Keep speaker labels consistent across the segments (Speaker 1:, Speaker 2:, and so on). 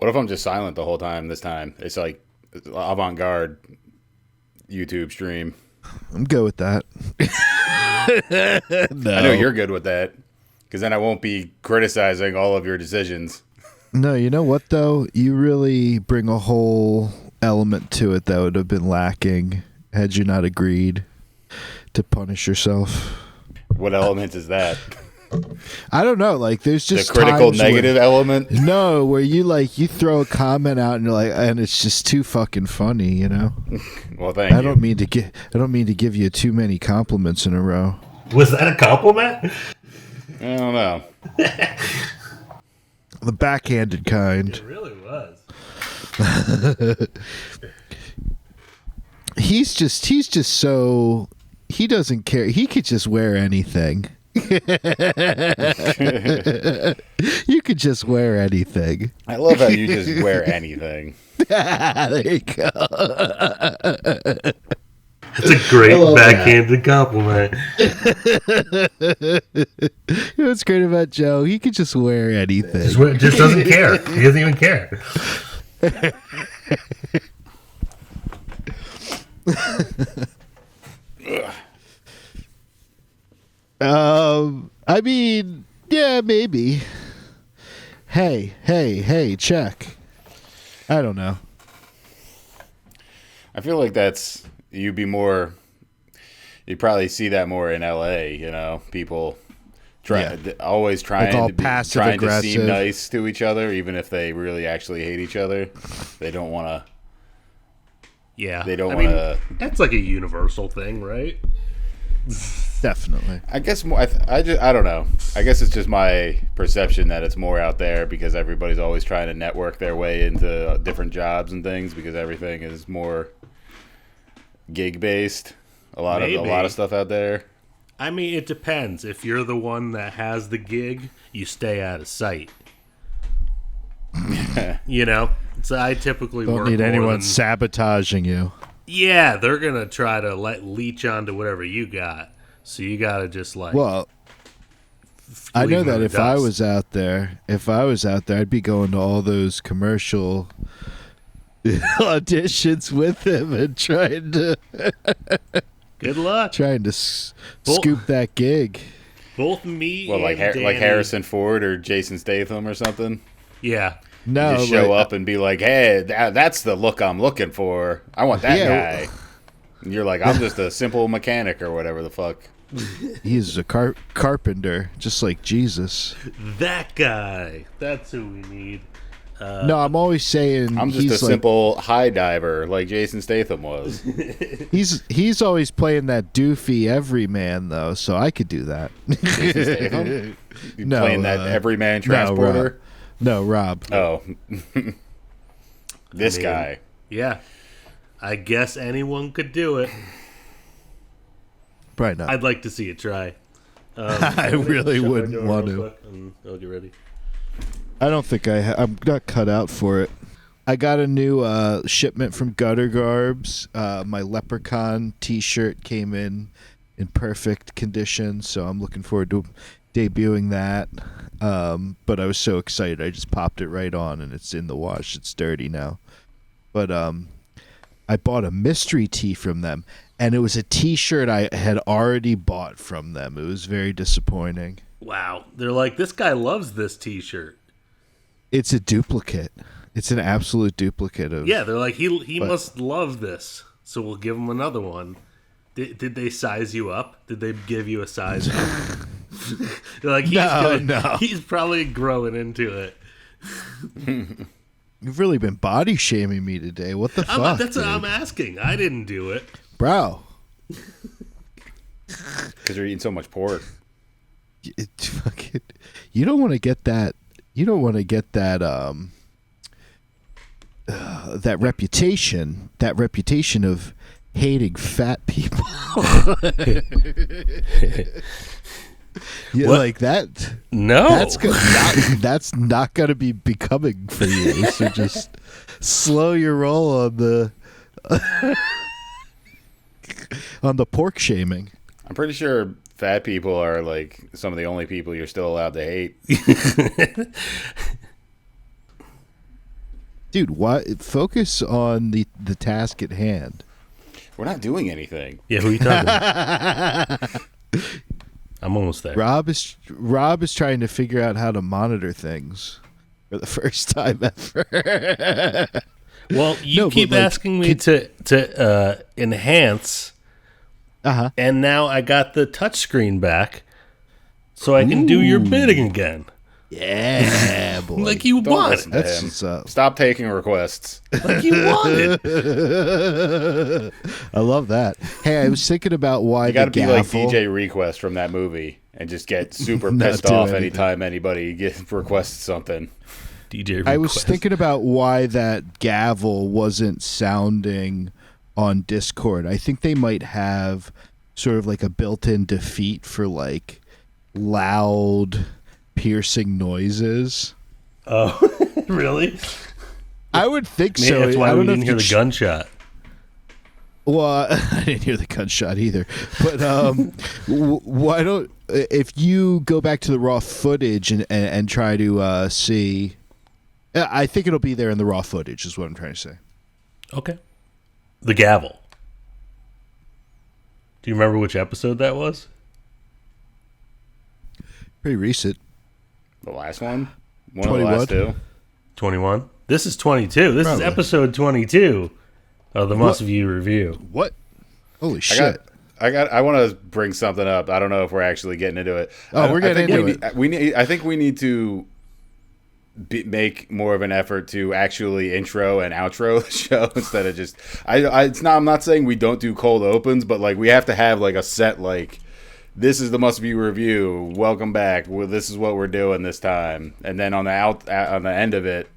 Speaker 1: What if I'm just silent the whole time this time? It's like avant-garde YouTube stream.
Speaker 2: I'm good with that.
Speaker 1: No. I know you're good with that, because then I won't be criticizing all of your decisions.
Speaker 2: No, you know what, though? You really bring a whole element to it that would have been lacking had you not agreed to punish yourself.
Speaker 1: What element is that?
Speaker 2: I don't know. Like, there's just
Speaker 1: the critical negative element.
Speaker 2: No, where you throw a comment out and you're like, and it's just too fucking funny, you know.
Speaker 1: Well, thank you.
Speaker 2: I don't mean to give you too many compliments in a row.
Speaker 3: Was that a compliment?
Speaker 1: I don't know.
Speaker 2: The backhanded kind.
Speaker 3: It really was.
Speaker 2: He's just so, he doesn't care. He could just wear anything. You could just wear anything.
Speaker 1: I love how you just wear anything.
Speaker 2: There you go.
Speaker 3: That's a great backhanded compliment.
Speaker 2: You know what's great about Joe? He could just wear anything.
Speaker 3: Just doesn't care. He doesn't even care.
Speaker 2: I mean, yeah, maybe. Hey, check. I don't know.
Speaker 1: I feel like you'd probably see that more in LA, you know, people always trying to seem nice to each other, even if they really actually hate each other. They don't want to.
Speaker 3: Yeah.
Speaker 1: They don't want to.
Speaker 3: That's like a universal thing, right?
Speaker 2: Definitely.
Speaker 1: I guess more. I don't know. I guess it's just my perception that it's more out there because everybody's always trying to network their way into different jobs and things because everything is more gig based. A lot of stuff out there.
Speaker 3: I mean, it depends. If you're the one that has the gig, you stay out of sight. You know, so I typically
Speaker 2: don't need anyone sabotaging you.
Speaker 3: Yeah, they're gonna try to leech onto whatever you got. So you gotta just
Speaker 2: Well, I know that if I was out there, I'd be going to all those commercial auditions with him and trying to.
Speaker 3: Good luck.
Speaker 2: Trying to scoop that gig.
Speaker 3: Both me and
Speaker 1: like
Speaker 3: Danny,
Speaker 1: like Harrison Ford or Jason Statham or something.
Speaker 3: Yeah.
Speaker 2: No,
Speaker 1: you just show up and be like, "Hey, that's the look I'm looking for. I want that guy." And you're like, "I'm just a simple mechanic or whatever the fuck."
Speaker 2: He's a carpenter, just like Jesus.
Speaker 3: That guy. That's who we need.
Speaker 2: No, I'm always saying
Speaker 1: I'm just a simple high diver like Jason Statham was.
Speaker 2: He's always playing that doofy everyman though, so I could do that.
Speaker 1: Jason Statham? Playing that everyman transporter?
Speaker 2: No, Rob.
Speaker 1: Oh. This guy.
Speaker 3: Yeah. I guess anyone could do it.
Speaker 2: Probably not.
Speaker 3: I'd like to see it try.
Speaker 2: I really wouldn't want to.
Speaker 3: I'll get ready.
Speaker 2: I don't think I'm not cut out for it. I got a new shipment from Gutter Garbs. My Leprechaun t-shirt came in perfect condition, so I'm looking forward to debuting that. But I was so excited, I just popped it right on, and it's in the wash. It's dirty now. But I bought a mystery tee from them, and it was a t-shirt I had already bought from them. It was very disappointing.
Speaker 3: Wow. They're like, this guy loves this t-shirt.
Speaker 2: It's a duplicate. It's an absolute duplicate of.
Speaker 3: Yeah, they're like, he must love this, so we'll give him another one. Did they size you up? Did they give you a size up? They're like, he's probably growing into it.
Speaker 2: You've really been body shaming me today. What the fuck?
Speaker 3: That's what I'm asking. I didn't do it,
Speaker 2: bro.
Speaker 1: Because you're eating so much pork.
Speaker 2: You don't want to get that. You don't want to get that that reputation of hating fat people. Yeah, what? Like that.
Speaker 3: No,
Speaker 2: that's not going to be becoming for you. So just slow your roll on the pork shaming.
Speaker 1: I'm pretty sure fat people are like some of the only people you're still allowed to hate.
Speaker 2: Dude, why focus on the task at hand?
Speaker 1: We're not doing anything.
Speaker 3: Yeah, who are you talking about? I'm almost there.
Speaker 2: Rob is trying to figure out how to monitor things for the first time ever.
Speaker 3: Well, you keep asking me to enhance, and now I got the touchscreen back, so I can do your bidding again.
Speaker 2: Yeah, boy.
Speaker 3: Like you wanted.
Speaker 2: That's what's up.
Speaker 1: Stop taking requests.
Speaker 3: Like you wanted.
Speaker 2: I love that. Hey, I was thinking about why
Speaker 1: You got to
Speaker 2: the
Speaker 1: be like
Speaker 2: gavel...
Speaker 1: DJ Request from that movie and just get super
Speaker 2: Not
Speaker 1: pissed
Speaker 2: do
Speaker 1: off
Speaker 2: anything.
Speaker 1: anytime anybody requests something.
Speaker 3: DJ request.
Speaker 2: I was thinking about why that gavel wasn't sounding on Discord. I think they might have sort of like a built-in defeat for like loud, piercing noises.
Speaker 3: Oh, really?
Speaker 2: I would think
Speaker 3: Maybe
Speaker 2: so.
Speaker 3: that's why
Speaker 2: I
Speaker 3: we
Speaker 2: don't know
Speaker 3: didn't
Speaker 2: if
Speaker 3: hear
Speaker 2: you
Speaker 3: the gunshot.
Speaker 2: Well, I didn't hear the gunshot either. But why don't if you go back to the raw footage and try to see? I think it'll be there in the raw footage. Is what I'm trying to say.
Speaker 3: Okay. The gavel. Do you remember which episode that was?
Speaker 2: Pretty recent.
Speaker 1: The last one? One of
Speaker 2: 21?
Speaker 1: the last two?
Speaker 3: 21? This is 22. This
Speaker 2: Probably.
Speaker 3: is episode 22 of the Must View Review.
Speaker 2: What? Holy shit!
Speaker 1: I want to bring something up. I don't know if we're actually getting into it.
Speaker 2: Oh, we're getting into it.
Speaker 1: I think we need to make more of an effort to actually intro and outro the show instead of just. I'm not saying we don't do cold opens, but like we have to have like a set like. This is the Must View Review. Welcome back. Well, this is what we're doing this time, and then on the end of it,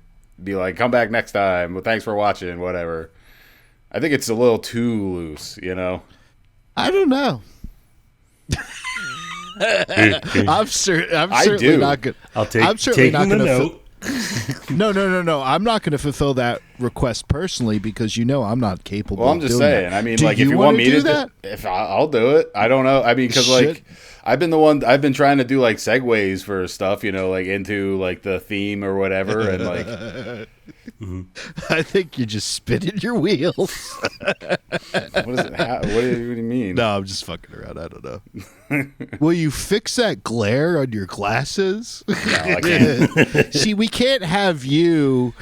Speaker 1: be like, "Come back next time." Well, thanks for watching. Whatever. I think it's a little too loose, you know.
Speaker 2: I don't know. I'm certainly
Speaker 1: do.
Speaker 2: not good.
Speaker 3: I'll take
Speaker 2: I'm certainly not
Speaker 3: taking the
Speaker 2: gonna
Speaker 3: note.
Speaker 2: No. I'm not going to fulfill that request personally because I'm not capable.
Speaker 1: Well, I'm
Speaker 2: of
Speaker 1: just
Speaker 2: doing
Speaker 1: saying.
Speaker 2: That.
Speaker 1: I mean,
Speaker 2: Do
Speaker 1: like, if you
Speaker 2: wanna
Speaker 1: want me
Speaker 2: do
Speaker 1: to
Speaker 2: that,
Speaker 1: if I'll do it. I don't know. I mean, because like, I've been trying to do like segues for stuff, you know, like into like the theme or whatever, and like.
Speaker 2: I think you're just spinning your wheels.
Speaker 1: What is it? What do you mean?
Speaker 2: No, I'm just fucking around. I don't know. Will you fix that glare on your glasses?
Speaker 1: No, I can't.
Speaker 2: See, we can't have you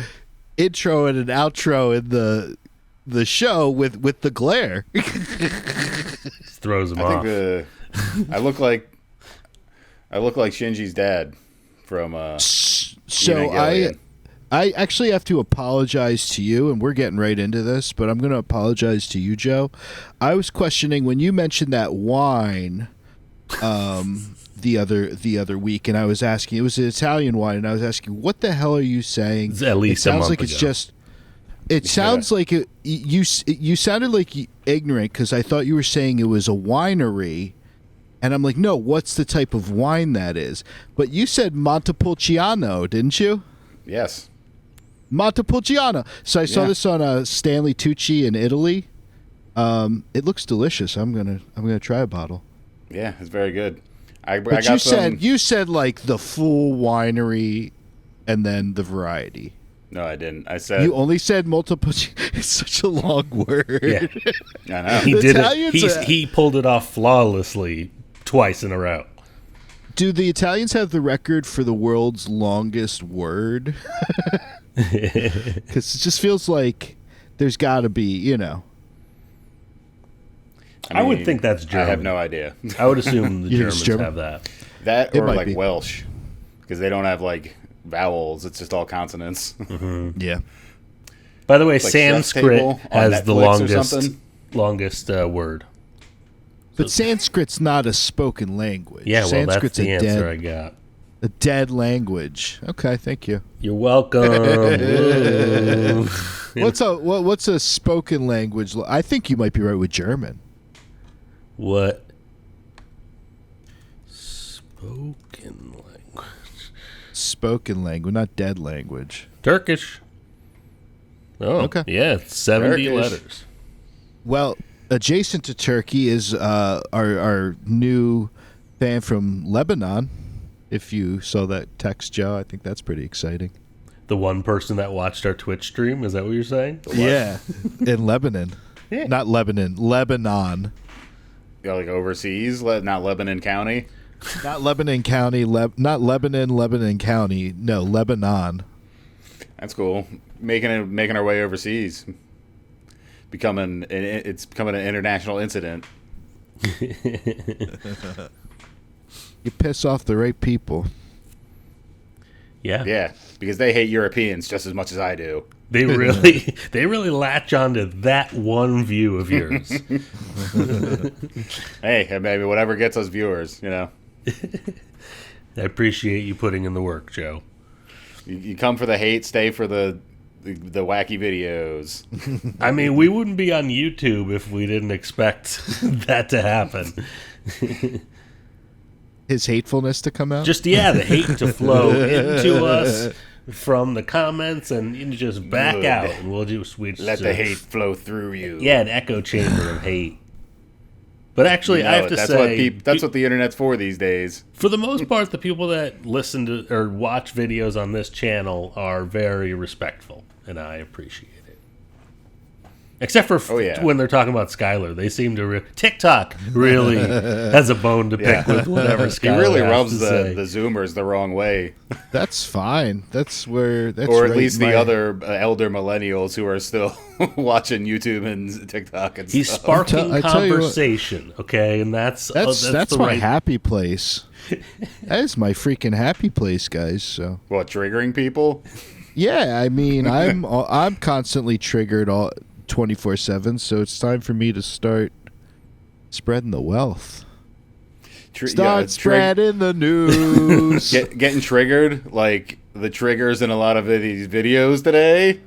Speaker 2: intro and an outro in the show with the glare.
Speaker 3: Just throws him
Speaker 1: I
Speaker 3: off.
Speaker 1: think I look like Shinji's dad from.
Speaker 2: So I actually have to apologize to you, and we're getting right into this, but I'm going to apologize to you, Joe. I was questioning when you mentioned that wine the other week, and I was asking, it was an Italian wine, and I was asking, what the hell are you saying?
Speaker 3: It's at least
Speaker 2: it sounds
Speaker 3: a month
Speaker 2: like it's
Speaker 3: ago.
Speaker 2: just. It sounds like you sounded like ignorant because I thought you were saying it was a winery. And I'm like, no, what's the type of wine that is? But you said Montepulciano, didn't you?
Speaker 1: Yes.
Speaker 2: Montepulciano. So I saw this on Stanley Tucci in Italy. It looks delicious. I'm gonna try a bottle.
Speaker 1: Yeah, it's very good.
Speaker 2: But you said like the full winery, and then the variety.
Speaker 1: No, I didn't. I said
Speaker 2: You only said Montepulciano. It's such a long word.
Speaker 3: Yeah.
Speaker 1: I know.
Speaker 3: He
Speaker 2: The
Speaker 3: did
Speaker 2: Italians
Speaker 3: it.
Speaker 2: are-
Speaker 3: He pulled it off flawlessly twice in a row.
Speaker 2: Do the Italians have the record for the world's longest word? Because it just feels like there's got to be, you know.
Speaker 3: I would think that's German.
Speaker 1: I have no idea.
Speaker 3: I would assume the
Speaker 2: You think it's
Speaker 3: Germans
Speaker 2: German?
Speaker 3: have that.
Speaker 1: That
Speaker 2: It
Speaker 1: or
Speaker 2: might
Speaker 1: like
Speaker 2: be.
Speaker 1: Welsh, because they don't have like vowels. It's just all consonants.
Speaker 2: Yeah.
Speaker 3: By the way,
Speaker 1: Like Chef's
Speaker 3: Sanskrit
Speaker 1: Table on
Speaker 3: has the
Speaker 1: Netflix or something?
Speaker 3: longest word.
Speaker 2: But Sanskrit's not a spoken language.
Speaker 3: Yeah, well,
Speaker 2: Sanskrit's
Speaker 3: that's the answer I
Speaker 2: dead,
Speaker 3: got.
Speaker 2: a dead language. Okay, thank you.
Speaker 3: You're welcome. Woo.
Speaker 2: What's a spoken language? I think you might be right with German.
Speaker 3: What? Spoken language.
Speaker 2: Spoken language, not dead language.
Speaker 3: Turkish. Oh,
Speaker 2: Okay.
Speaker 3: Yeah, it's 70
Speaker 1: Turkish.
Speaker 3: letters.
Speaker 2: Well, adjacent to Turkey is our new fan from Lebanon. If you saw that text, Joe, I think that's pretty exciting.
Speaker 3: The one person that watched our Twitch stream? Is that what you're saying?
Speaker 2: Yeah, in Lebanon.
Speaker 3: Yeah.
Speaker 2: Not Lebanon, Lebanon.
Speaker 1: Yeah, like overseas, not Lebanon County.
Speaker 2: Not Lebanon County, not Lebanon County. No, Lebanon.
Speaker 1: That's cool. Making our way overseas. It's becoming an international incident.
Speaker 2: You piss off the right people.
Speaker 3: Yeah.
Speaker 1: Yeah, because they hate Europeans just as much as I do.
Speaker 3: They really latch onto that one view of yours.
Speaker 1: Hey, maybe whatever gets us viewers, you know.
Speaker 3: I appreciate you putting in the work, Joe.
Speaker 1: You come for the hate, stay for the wacky videos.
Speaker 3: I mean, we wouldn't be on YouTube if we didn't expect that to happen.
Speaker 2: His hatefulness to come out?
Speaker 3: Just, the hate to flow into us from the comments and you just back
Speaker 1: Good.
Speaker 3: out. And we'll just
Speaker 1: Let the hate flow through you.
Speaker 3: Yeah, an echo chamber of hate. But actually, I have to say...
Speaker 1: that's what the internet's for these days.
Speaker 3: For the most part, the people that listen to or watch videos on this channel are very respectful, and I appreciate it. Except for when they're talking about Schuyler. They seem to... TikTok really has a bone to pick with whatever Schuyler
Speaker 1: He really
Speaker 3: has
Speaker 1: rubs
Speaker 3: to
Speaker 1: the
Speaker 3: say.
Speaker 1: Zoomers the wrong way.
Speaker 2: That's fine. That's
Speaker 1: or at
Speaker 2: right
Speaker 1: least the
Speaker 2: my-
Speaker 1: other elder millennials who are still watching YouTube and TikTok and
Speaker 3: He's
Speaker 1: stuff.
Speaker 3: sparking
Speaker 2: I tell you what-
Speaker 3: conversation, okay? And that's
Speaker 2: That's
Speaker 3: the
Speaker 2: my
Speaker 3: right...
Speaker 2: happy place. That is my freaking happy place, guys. So
Speaker 1: What, triggering people?
Speaker 2: yeah, I mean, I'm constantly triggered all 24/7. So it's time for me to start spreading the wealth. Start spreading the news.
Speaker 1: Getting triggered, like the triggers in a lot of these videos today.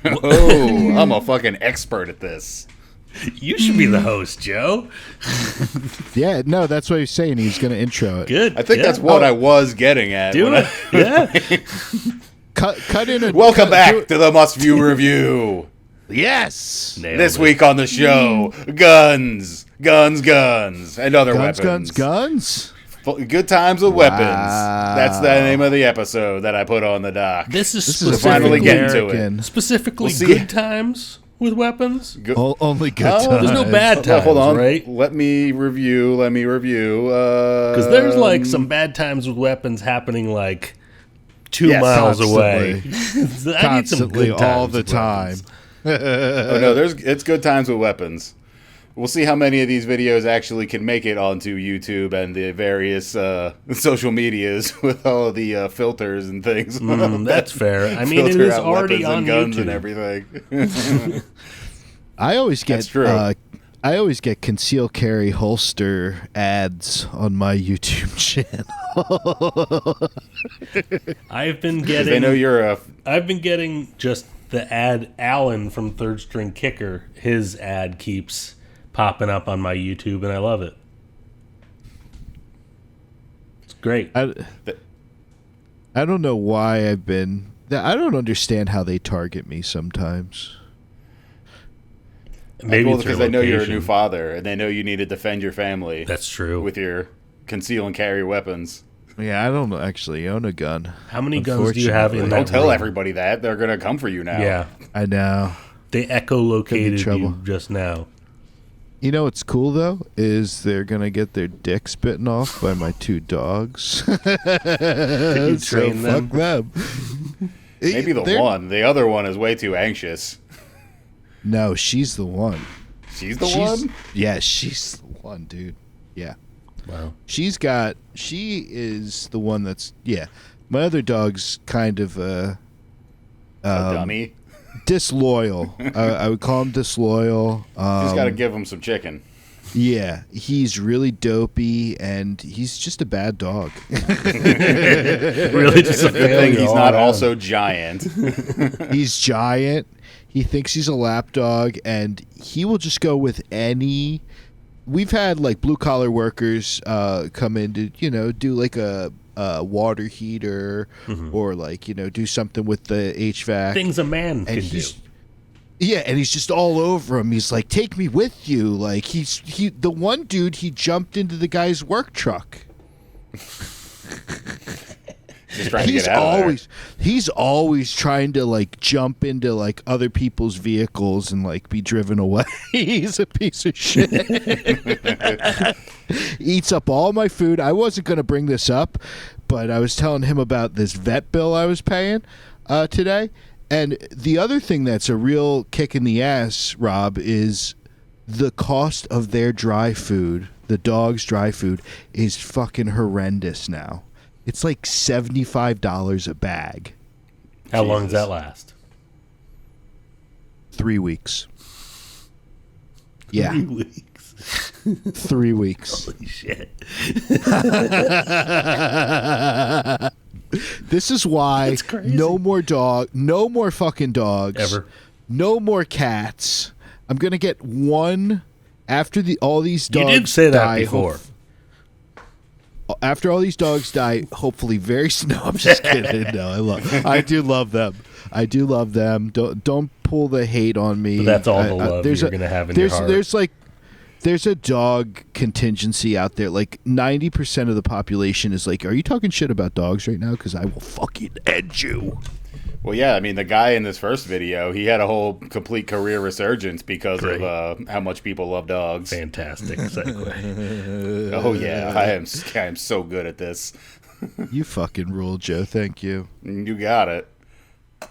Speaker 1: Oh, I'm a fucking expert at this.
Speaker 3: You should be the host, Joe.
Speaker 2: Yeah, no, that's what he's saying. He's going to intro it.
Speaker 3: Good.
Speaker 1: I think that's what I was getting at.
Speaker 3: Do it. Yeah.
Speaker 2: Cut in a
Speaker 1: Welcome back to the Must View Review.
Speaker 2: Yes.
Speaker 3: Nailed
Speaker 1: This
Speaker 3: it.
Speaker 1: week on the show, guns, and other weapons.
Speaker 2: Guns.
Speaker 1: Good times with weapons.
Speaker 2: Wow.
Speaker 1: That's the name of the episode that I put on the doc.
Speaker 3: This is
Speaker 2: We're
Speaker 1: finally
Speaker 3: specifically,
Speaker 1: getting to it.
Speaker 2: American.
Speaker 3: specifically
Speaker 1: We'll see.
Speaker 3: good times with weapons.
Speaker 2: Only good
Speaker 1: Oh,
Speaker 2: times.
Speaker 3: There's no bad times,
Speaker 1: Hold on.
Speaker 3: right?
Speaker 1: Let me review.
Speaker 3: Because there's like some bad times with weapons happening like 2
Speaker 1: Yes,
Speaker 3: miles away.
Speaker 2: constantly.
Speaker 3: I need some
Speaker 2: Constantly,
Speaker 3: good times
Speaker 2: all the
Speaker 3: with
Speaker 2: time.
Speaker 3: weapons.
Speaker 1: Oh no, it's good times with weapons. We'll see how many of these videos actually can make it onto YouTube and the various social medias with all of the filters and things.
Speaker 3: That's fair. I mean, it
Speaker 1: Filter
Speaker 3: is
Speaker 1: out
Speaker 3: already
Speaker 1: weapons
Speaker 3: on
Speaker 1: and guns
Speaker 3: YouTube.
Speaker 1: and everything.
Speaker 2: I always get
Speaker 1: That's true.
Speaker 2: I always get conceal carry holster ads on my YouTube channel.
Speaker 3: I've been
Speaker 1: Because
Speaker 3: getting.
Speaker 1: they know you're a.
Speaker 3: I've been getting just the ad. Alan from Third String Kicker. His ad keeps popping up on my YouTube, and I love it. It's great.
Speaker 2: I don't know why I don't understand how they target me sometimes.
Speaker 3: Maybe
Speaker 1: well,
Speaker 3: it's
Speaker 1: because
Speaker 3: your
Speaker 1: they know you're a new
Speaker 3: location.
Speaker 1: father and they know you need to defend your family
Speaker 3: That's true.
Speaker 1: with your conceal and carry weapons.
Speaker 2: Yeah, I don't actually own a gun.
Speaker 3: How many guns do you have in
Speaker 2: Unfortunately.
Speaker 3: that
Speaker 1: Don't tell
Speaker 3: room?
Speaker 1: everybody that. They're going to come for you now.
Speaker 3: Yeah,
Speaker 2: I know.
Speaker 3: they echolocated
Speaker 2: trouble.
Speaker 3: you just now.
Speaker 2: You know what's cool though is they're gonna get their dicks bitten off by my 2 dogs.
Speaker 3: you train them?
Speaker 2: Fuck them.
Speaker 1: Maybe
Speaker 2: They're-
Speaker 1: one. The other one is way too anxious.
Speaker 2: No, she's the one.
Speaker 1: She's the one?
Speaker 2: Yeah, she's the one, dude. Yeah.
Speaker 3: Wow.
Speaker 2: She is the one that's, yeah. My other dog's kind of
Speaker 1: A dummy.
Speaker 2: disloyal. I would call him disloyal.
Speaker 1: Just got to give him some chicken.
Speaker 2: Yeah, he's really dopey, and he's just a bad dog.
Speaker 3: Really, just a
Speaker 1: Good thing
Speaker 3: failure
Speaker 1: he's
Speaker 3: all
Speaker 1: not
Speaker 3: around.
Speaker 1: also giant.
Speaker 2: He's giant. He thinks he's a lap dog, and he will just go with any. We've had like blue collar workers come in to do like a water heater or like do something with the HVAC.
Speaker 3: Things a man
Speaker 2: and
Speaker 3: can do.
Speaker 2: he's yeah, and he's just all over him. He's like, "Take me with you." Like the one dude, he jumped into the guy's work truck.
Speaker 1: Just trying to get out of there.
Speaker 2: He's always trying to like jump into like other people's vehicles and like be driven away. He's a piece of shit. Eats up all my food. I wasn't going to bring this up, but I was telling him about this vet bill I was paying today. And the other thing that's a real kick in the ass, Rob, is the cost of their dry food. The dog's dry food is fucking horrendous now. It's like $75 a bag.
Speaker 3: How long does that last?
Speaker 2: 3 weeks. Yeah.
Speaker 3: 3 weeks.
Speaker 2: 3 weeks.
Speaker 3: Holy shit.
Speaker 2: This is why no more fucking dogs.
Speaker 3: Ever.
Speaker 2: No more cats. I'm going to get one after all these dogs die.
Speaker 3: You did say that before.
Speaker 2: After all these dogs die, hopefully very soon. No, I'm just kidding. No, I do love them. I do love them. Don't pull the hate on me.
Speaker 3: But that's all the love you're going to have in your heart.
Speaker 2: There's a dog contingency out there. Like 90% of the population is like, are you talking shit about dogs right now? Because I will fucking end you.
Speaker 1: Well, yeah, I mean, the guy in this first video, he had a whole complete career resurgence because of how much people love dogs.
Speaker 3: Fantastic segue.
Speaker 1: Oh, yeah, I am so good at this.
Speaker 2: You fucking rule, Joe. Thank you.
Speaker 1: You got it.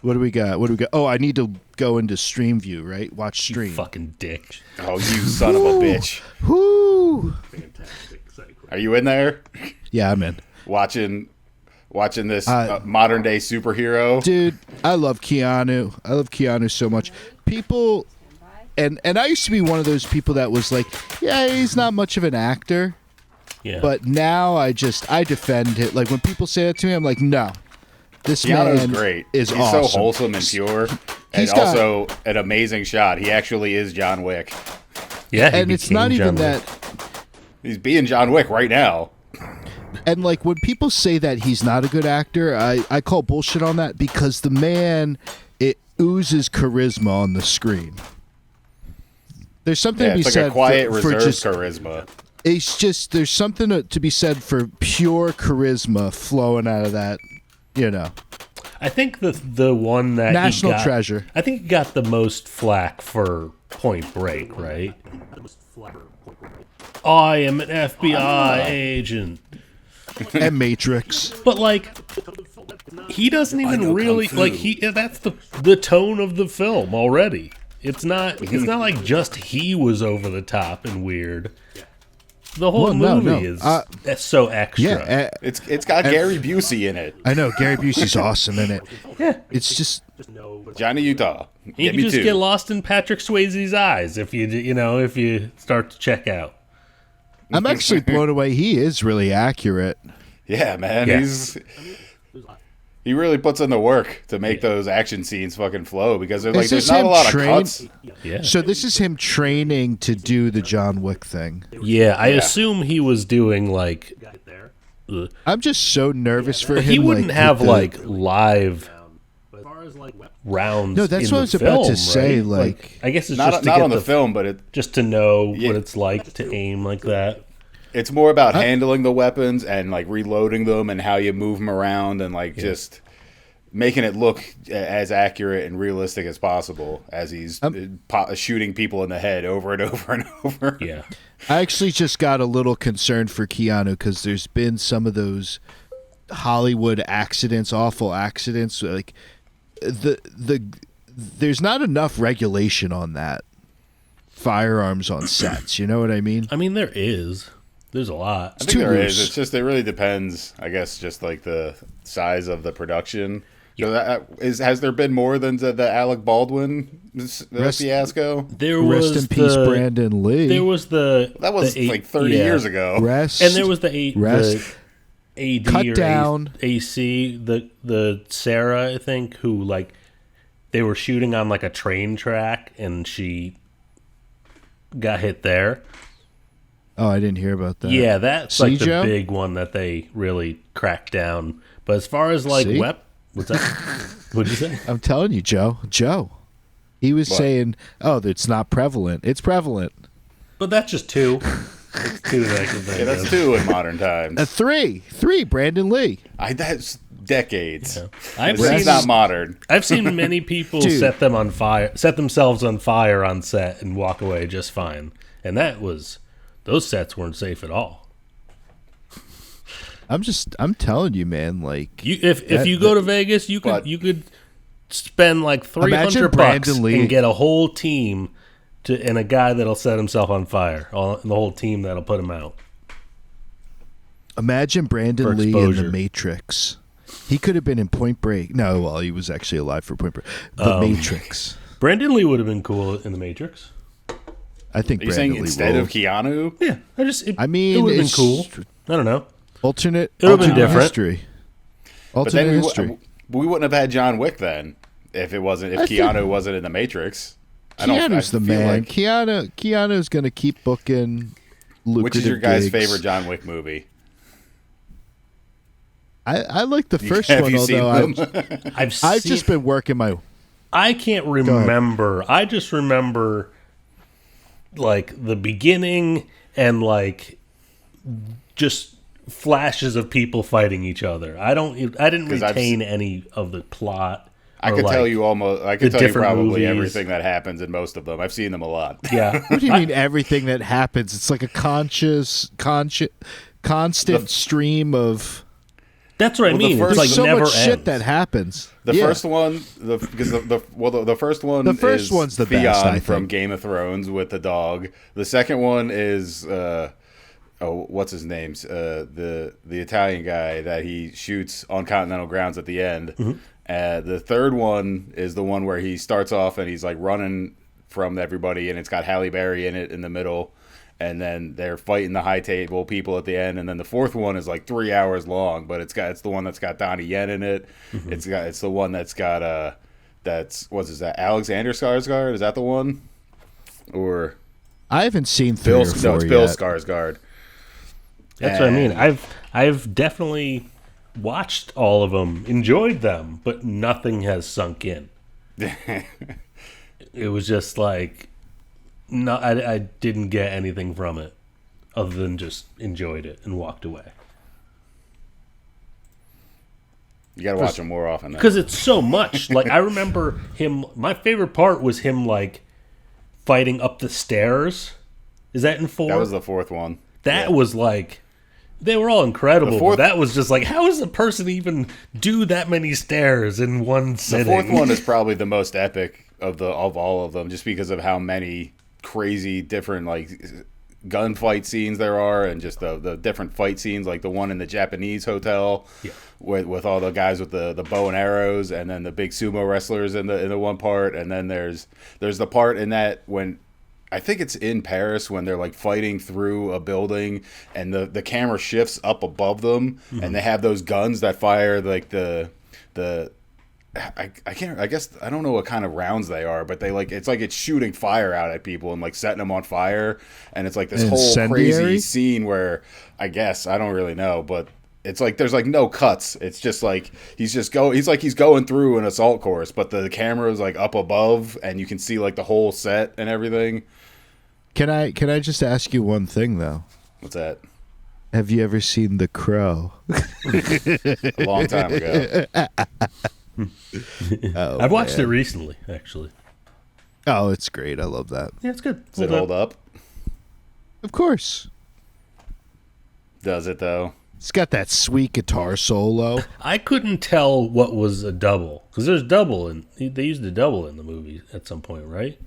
Speaker 2: What do we got? Oh, I need to go into stream view, right? Watch stream.
Speaker 3: You fucking dick.
Speaker 1: Oh, you son of a bitch.
Speaker 2: Whoo!
Speaker 3: Fantastic segue.
Speaker 1: Are you in there?
Speaker 2: Yeah, I'm in.
Speaker 1: Watching this modern day superhero.
Speaker 2: Dude, I love Keanu. I love Keanu so much. People, and I used to be one of those people that was like, yeah, he's not much of an actor.
Speaker 3: Yeah.
Speaker 2: But now I defend it. Like when people say that to me, I'm like, no. This
Speaker 1: Keanu's
Speaker 2: man
Speaker 1: great.
Speaker 2: Is
Speaker 1: He's
Speaker 2: awesome.
Speaker 1: so wholesome and pure. And also an amazing shot. He actually is John Wick.
Speaker 3: Yeah,
Speaker 2: and it's not even that.
Speaker 1: He's being John Wick right now.
Speaker 2: And like when people say that he's not a good actor, I call bullshit on that because the man, it oozes charisma on the screen. There's something to be said
Speaker 1: like a quiet,
Speaker 2: for
Speaker 1: reserved
Speaker 2: just
Speaker 1: charisma.
Speaker 2: It's just there's something to be said for pure charisma flowing out of that. You know,
Speaker 3: I think the one that
Speaker 2: national treasure.
Speaker 3: I think he got the most flack for Point Break, right? I am an FBI agent.
Speaker 2: And Matrix.
Speaker 3: But like he doesn't even really like that's the tone of the film already. It's not like just he was over the top and weird. The whole movie is that's so extra.
Speaker 2: Yeah,
Speaker 1: it's got Gary Busey in it.
Speaker 2: I know Gary Busey's awesome in it.
Speaker 3: Yeah,
Speaker 2: it's just
Speaker 1: Johnny Utah.
Speaker 3: You can just get lost in Patrick Swayze's eyes if you start to check out.
Speaker 2: I'm actually blown away. He is really accurate.
Speaker 1: Yeah, man.
Speaker 3: Yeah.
Speaker 1: He really puts in the work to make those action scenes fucking flow because there's not a lot of cuts.
Speaker 3: Yeah.
Speaker 2: So this is him training to do the John Wick thing.
Speaker 3: Yeah, I assume he was doing like.
Speaker 2: I'm just so nervous for him.
Speaker 3: He wouldn't have live rounds.
Speaker 2: No, that's
Speaker 3: in
Speaker 2: what I was
Speaker 3: the
Speaker 2: about
Speaker 3: film,
Speaker 2: to say.
Speaker 3: right?
Speaker 2: Like,
Speaker 3: I guess it's
Speaker 1: not
Speaker 3: just to
Speaker 1: not
Speaker 3: get
Speaker 1: on the film, but
Speaker 3: just to know what it's like to aim like that.
Speaker 1: It's more about handling the weapons and like reloading them and how you move them around and just making it look as accurate and realistic as possible as he's shooting people in the head over and over and over.
Speaker 3: Yeah.
Speaker 2: I actually just got a little concerned for Keanu because there's been some of those Hollywood accidents, awful accidents. Like there's not enough regulation on that. Firearms on sets, you know what I mean?
Speaker 3: I mean, there is. There's a lot.
Speaker 1: I think there is. It's just, it really depends, I guess, just like the size of the production. Yeah. So has there been more than the Alec Baldwin fiasco?
Speaker 2: Rest in peace, Brandon Lee.
Speaker 3: There was that
Speaker 1: was like 30 years ago.
Speaker 2: And
Speaker 3: there was the AD
Speaker 2: cut
Speaker 3: or
Speaker 2: down.
Speaker 3: AC, the Sarah, I think, who like they were shooting on like a train track and she got hit there.
Speaker 2: Oh, I didn't hear about that.
Speaker 3: Yeah, that's like the
Speaker 2: Joe?
Speaker 3: big one that they really cracked down. But as far as like what's that? What'd you say?
Speaker 2: I'm telling you, Joe. He was saying, "Oh, it's not prevalent. It's prevalent."
Speaker 3: But that's just two. That's two that I can think
Speaker 1: Yeah, that's
Speaker 3: of.
Speaker 1: 2 in modern times.
Speaker 2: Three, Brandon Lee.
Speaker 1: That's decades.
Speaker 3: Yeah.
Speaker 1: That's not modern.
Speaker 3: I've seen many people
Speaker 2: Dude.
Speaker 3: set themselves on fire on set and walk away just fine. And those sets weren't safe at all.
Speaker 2: I'm telling you, man. Like,
Speaker 3: If you go to Vegas, you could spend like
Speaker 2: Imagine
Speaker 3: $300
Speaker 2: Brandon Lee.
Speaker 3: and get a whole team and a guy that'll set himself on fire, and the whole team that'll put him out.
Speaker 2: Imagine Brandon
Speaker 3: For
Speaker 2: Lee in
Speaker 3: exposure.
Speaker 2: The Matrix. He could have been in Point Break. No, well, he was actually alive for Point Break. The Matrix.
Speaker 3: Brandon Lee would have been cool in The Matrix.
Speaker 2: I think
Speaker 1: Are you
Speaker 2: Brandon
Speaker 1: saying
Speaker 2: Lee
Speaker 1: instead
Speaker 2: will.
Speaker 1: of Keanu?
Speaker 3: Yeah, it would have been
Speaker 2: it's
Speaker 3: cool. I don't know.
Speaker 2: Alternate
Speaker 3: It would've been different.
Speaker 2: history.
Speaker 1: But then
Speaker 2: Alternate history.
Speaker 1: we wouldn't have had John Wick then if Keanu wasn't in The Matrix.
Speaker 2: Keanu's the
Speaker 1: feel
Speaker 2: man.
Speaker 1: like-
Speaker 2: Keanu's going to keep booking lucrative
Speaker 1: Which is your guys'
Speaker 2: gigs.
Speaker 1: favorite John Wick movie?
Speaker 2: I like the first
Speaker 1: Have
Speaker 2: one,
Speaker 1: you seen
Speaker 2: although
Speaker 1: them?
Speaker 2: I've just been working my...
Speaker 3: I can't remember. I just remember like the beginning and like just flashes of people fighting each other. I didn't
Speaker 1: 'Cause I've
Speaker 3: retain any of the plot.
Speaker 1: I
Speaker 3: or,
Speaker 1: could tell
Speaker 3: like,
Speaker 1: you almost. I could
Speaker 3: the
Speaker 1: tell you
Speaker 3: different
Speaker 1: probably
Speaker 3: movies.
Speaker 1: everything that happens in most of them. I've seen them a lot.
Speaker 3: Yeah.
Speaker 2: What do you mean everything that happens? It's like a constant stream of...
Speaker 3: That's what I
Speaker 1: Well, the
Speaker 3: mean.
Speaker 1: first-
Speaker 3: It's like
Speaker 2: There's so
Speaker 3: never
Speaker 2: much shit
Speaker 3: ends.
Speaker 2: that happens.
Speaker 1: The
Speaker 2: Yeah.
Speaker 1: first one, the first one.
Speaker 2: The first
Speaker 1: is
Speaker 2: one's the
Speaker 1: Theon
Speaker 2: best, I
Speaker 1: from
Speaker 2: think.
Speaker 1: Game of Thrones with the dog. The second one is what's his name? The Italian guy that he shoots on continental grounds at the end.
Speaker 2: Mm-hmm.
Speaker 1: The third one is the one where he starts off and he's like running from everybody, and it's got Halle Berry in it in the middle. And then they're fighting the high table people at the end, and then the fourth one is like 3 hours long, but it's the one that's got Donnie Yen in it.
Speaker 3: Mm-hmm.
Speaker 1: It's the one that's got Alexander Skarsgård? Is that the one? Or
Speaker 2: I haven't seen 3 or 4
Speaker 1: it's Bill
Speaker 2: yet.
Speaker 1: Skarsgård.
Speaker 3: That's what I mean. I've definitely watched all of them, enjoyed them, but nothing has sunk in. It was just like, no, I didn't get anything from it other than just enjoyed it and walked away.
Speaker 1: You gotta watch them more often.
Speaker 3: Because it's so much. Like, I remember him, my favorite part was him, like, fighting up the stairs. Is that in 4?
Speaker 1: That was the fourth one.
Speaker 3: That was like, they were all incredible.
Speaker 1: The fourth-
Speaker 3: But that was just like, how does a person even do that many stairs in one
Speaker 1: The
Speaker 3: sitting?
Speaker 1: fourth one is probably the most epic of all of them, just because of how many crazy different like gunfight scenes there are, and just the different fight scenes, like the one in the Japanese hotel with all the guys with the bow and arrows, and then the big sumo wrestlers in the one part, and then there's the part in that when I think it's in Paris when they're like fighting through a building and the camera shifts up above them, and they have those guns that fire like the I guess I don't know what kind of rounds they are, but it's shooting fire out at people and like setting them on fire, and it's like this whole
Speaker 2: Incendiary?
Speaker 1: crazy scene where I guess I don't really know, but it's like there's like no cuts. It's just like he's going through an assault course, but the camera is like up above and you can see like the whole set and everything.
Speaker 2: Can I just ask you one thing though?
Speaker 1: What's that?
Speaker 2: Have you ever seen The Crow?
Speaker 1: A long time ago.
Speaker 2: Oh,
Speaker 3: I've watched
Speaker 2: man.
Speaker 3: it recently, actually.
Speaker 2: Oh, it's great. I love that.
Speaker 3: Yeah, it's good.
Speaker 1: Does it hold up?
Speaker 2: Of course.
Speaker 1: Does it though?
Speaker 2: It's got that sweet guitar solo.
Speaker 3: I couldn't tell what was a double, because there's double, and they used a double in the movie at some point, right?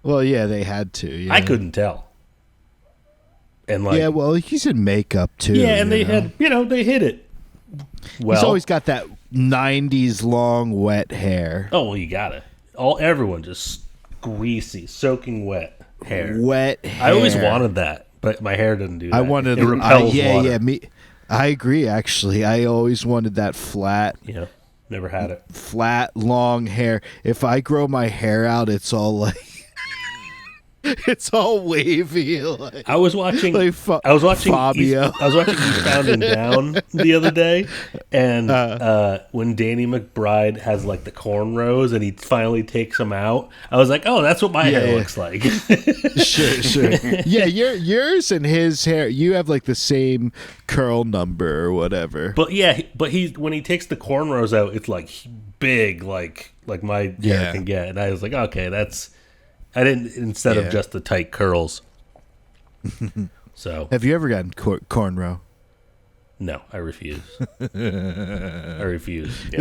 Speaker 2: Well, yeah, they had to. Yeah.
Speaker 3: I couldn't tell. And like,
Speaker 2: Yeah, well, he's in makeup too.
Speaker 3: yeah, and
Speaker 2: you
Speaker 3: they
Speaker 2: know?
Speaker 3: had, they hit it. Well,
Speaker 2: He's always got that 90s long wet hair.
Speaker 3: oh, well, you got it. Everyone just greasy, soaking wet hair.
Speaker 2: Wet hair.
Speaker 3: I always wanted that, but my hair doesn't do that.
Speaker 2: I wanted.
Speaker 3: it repels water.
Speaker 2: Yeah, me. I agree. Actually, I always wanted that flat,
Speaker 3: Yeah, never had it.
Speaker 2: long hair. If I grow my hair out, it's all like It's all wavy. Like,
Speaker 3: I was watching.
Speaker 2: like
Speaker 3: I was watching.
Speaker 2: Fabio.
Speaker 3: I was watching Eastbound and Down the other day, and when Danny McBride has like the cornrows and he finally takes them out, I was like, "Oh, that's what my hair looks like."
Speaker 2: Sure. Yeah, yours and his hair. You have like the same curl number or whatever.
Speaker 3: But when he takes the cornrows out, it's like big, like my hair can get. And I was like, okay, I didn't instead of just the tight curls. So
Speaker 2: have you ever gotten cornrow?
Speaker 3: No, I refuse. I refuse.
Speaker 2: Yeah,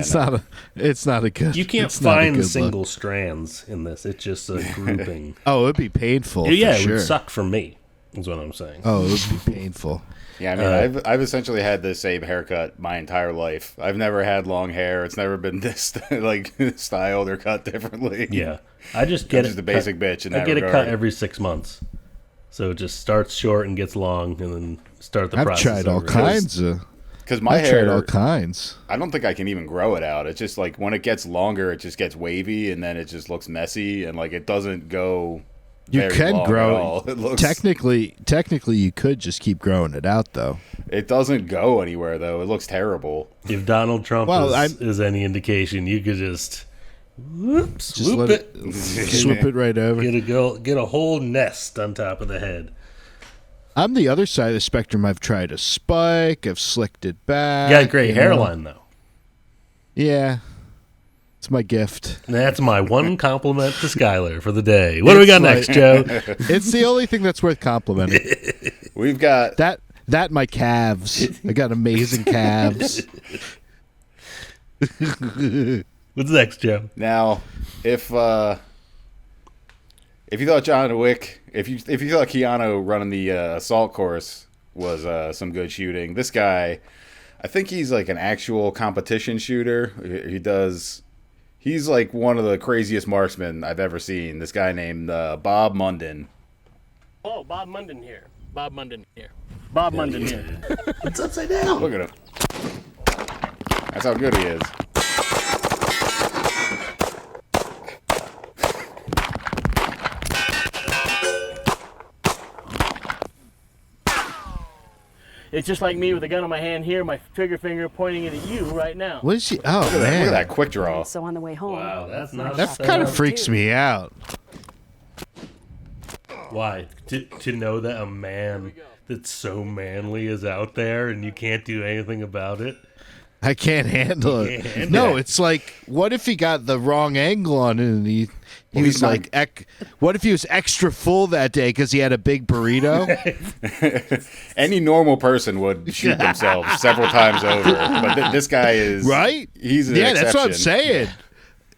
Speaker 2: it's not a good.
Speaker 3: You can't find the single strands in this. It's just a grouping.
Speaker 2: Oh, it'd be painful.
Speaker 3: Yeah,
Speaker 2: for
Speaker 3: it
Speaker 2: sure.
Speaker 3: would suck for me. Is what I'm saying.
Speaker 2: Oh, it would be painful.
Speaker 1: Yeah, I mean, I've essentially had the same haircut my entire life. I've never had long hair. It's never been this like styled or cut differently.
Speaker 3: Yeah, I just get
Speaker 1: just a basic bitch in that
Speaker 3: I get
Speaker 1: regard.
Speaker 3: it cut every 6 months, so it just starts short and gets long, and then start the process.
Speaker 2: I've tried all kinds of.
Speaker 1: Because my
Speaker 2: I've
Speaker 1: hair,
Speaker 2: tried all kinds.
Speaker 1: I don't think I can even grow it out. It's just like when it gets longer, it just gets wavy, and then it just looks messy, and like it doesn't go.
Speaker 2: You can grow
Speaker 1: it. Looks,
Speaker 2: technically, you could just keep growing it out, though.
Speaker 1: It doesn't go anywhere, though. It looks terrible.
Speaker 3: If Donald Trump is any indication, you could just swoop it,
Speaker 2: swoop it right over.
Speaker 3: Get a whole nest on top of the head.
Speaker 2: I'm the other side of the spectrum. I've tried a spike. I've slicked it back.
Speaker 3: You got a great hairline, though.
Speaker 2: Yeah. It's my gift.
Speaker 3: That's my one compliment to Schuyler for the day. What do we got next, Joe?
Speaker 2: It's the only thing that's worth complimenting.
Speaker 1: We've got
Speaker 2: that my calves. I got amazing calves.
Speaker 3: What's next, Joe?
Speaker 1: Now, if you thought John Wick, if you thought Keanu running the assault course was some good shooting, this guy, I think he's like an actual competition shooter. He's like one of the craziest marksmen I've ever seen. This guy named Bob Munden.
Speaker 4: Oh, Bob Munden here. Bob Munden here. Bob Munden here.
Speaker 3: It's upside down.
Speaker 1: Look at him. That's how good he is.
Speaker 4: It's just like me with a gun in my hand here, my trigger finger pointing it at you right now.
Speaker 2: What is she? Oh,
Speaker 1: Look
Speaker 2: man.
Speaker 1: at that quick draw.
Speaker 5: So on the way home.
Speaker 3: Wow, that's not.
Speaker 2: That kind of freaks me out.
Speaker 3: Why? To know that a man that's so manly is out there and you can't do anything about it?
Speaker 2: I can't handle it. No, it's like, what if he got the wrong angle on it and he was like, what if he was extra full that day because he had a big burrito?
Speaker 1: Any normal person would shoot themselves several times over, but this guy is
Speaker 2: right.
Speaker 1: He's an
Speaker 2: exception. That's what I'm saying.
Speaker 1: Yeah.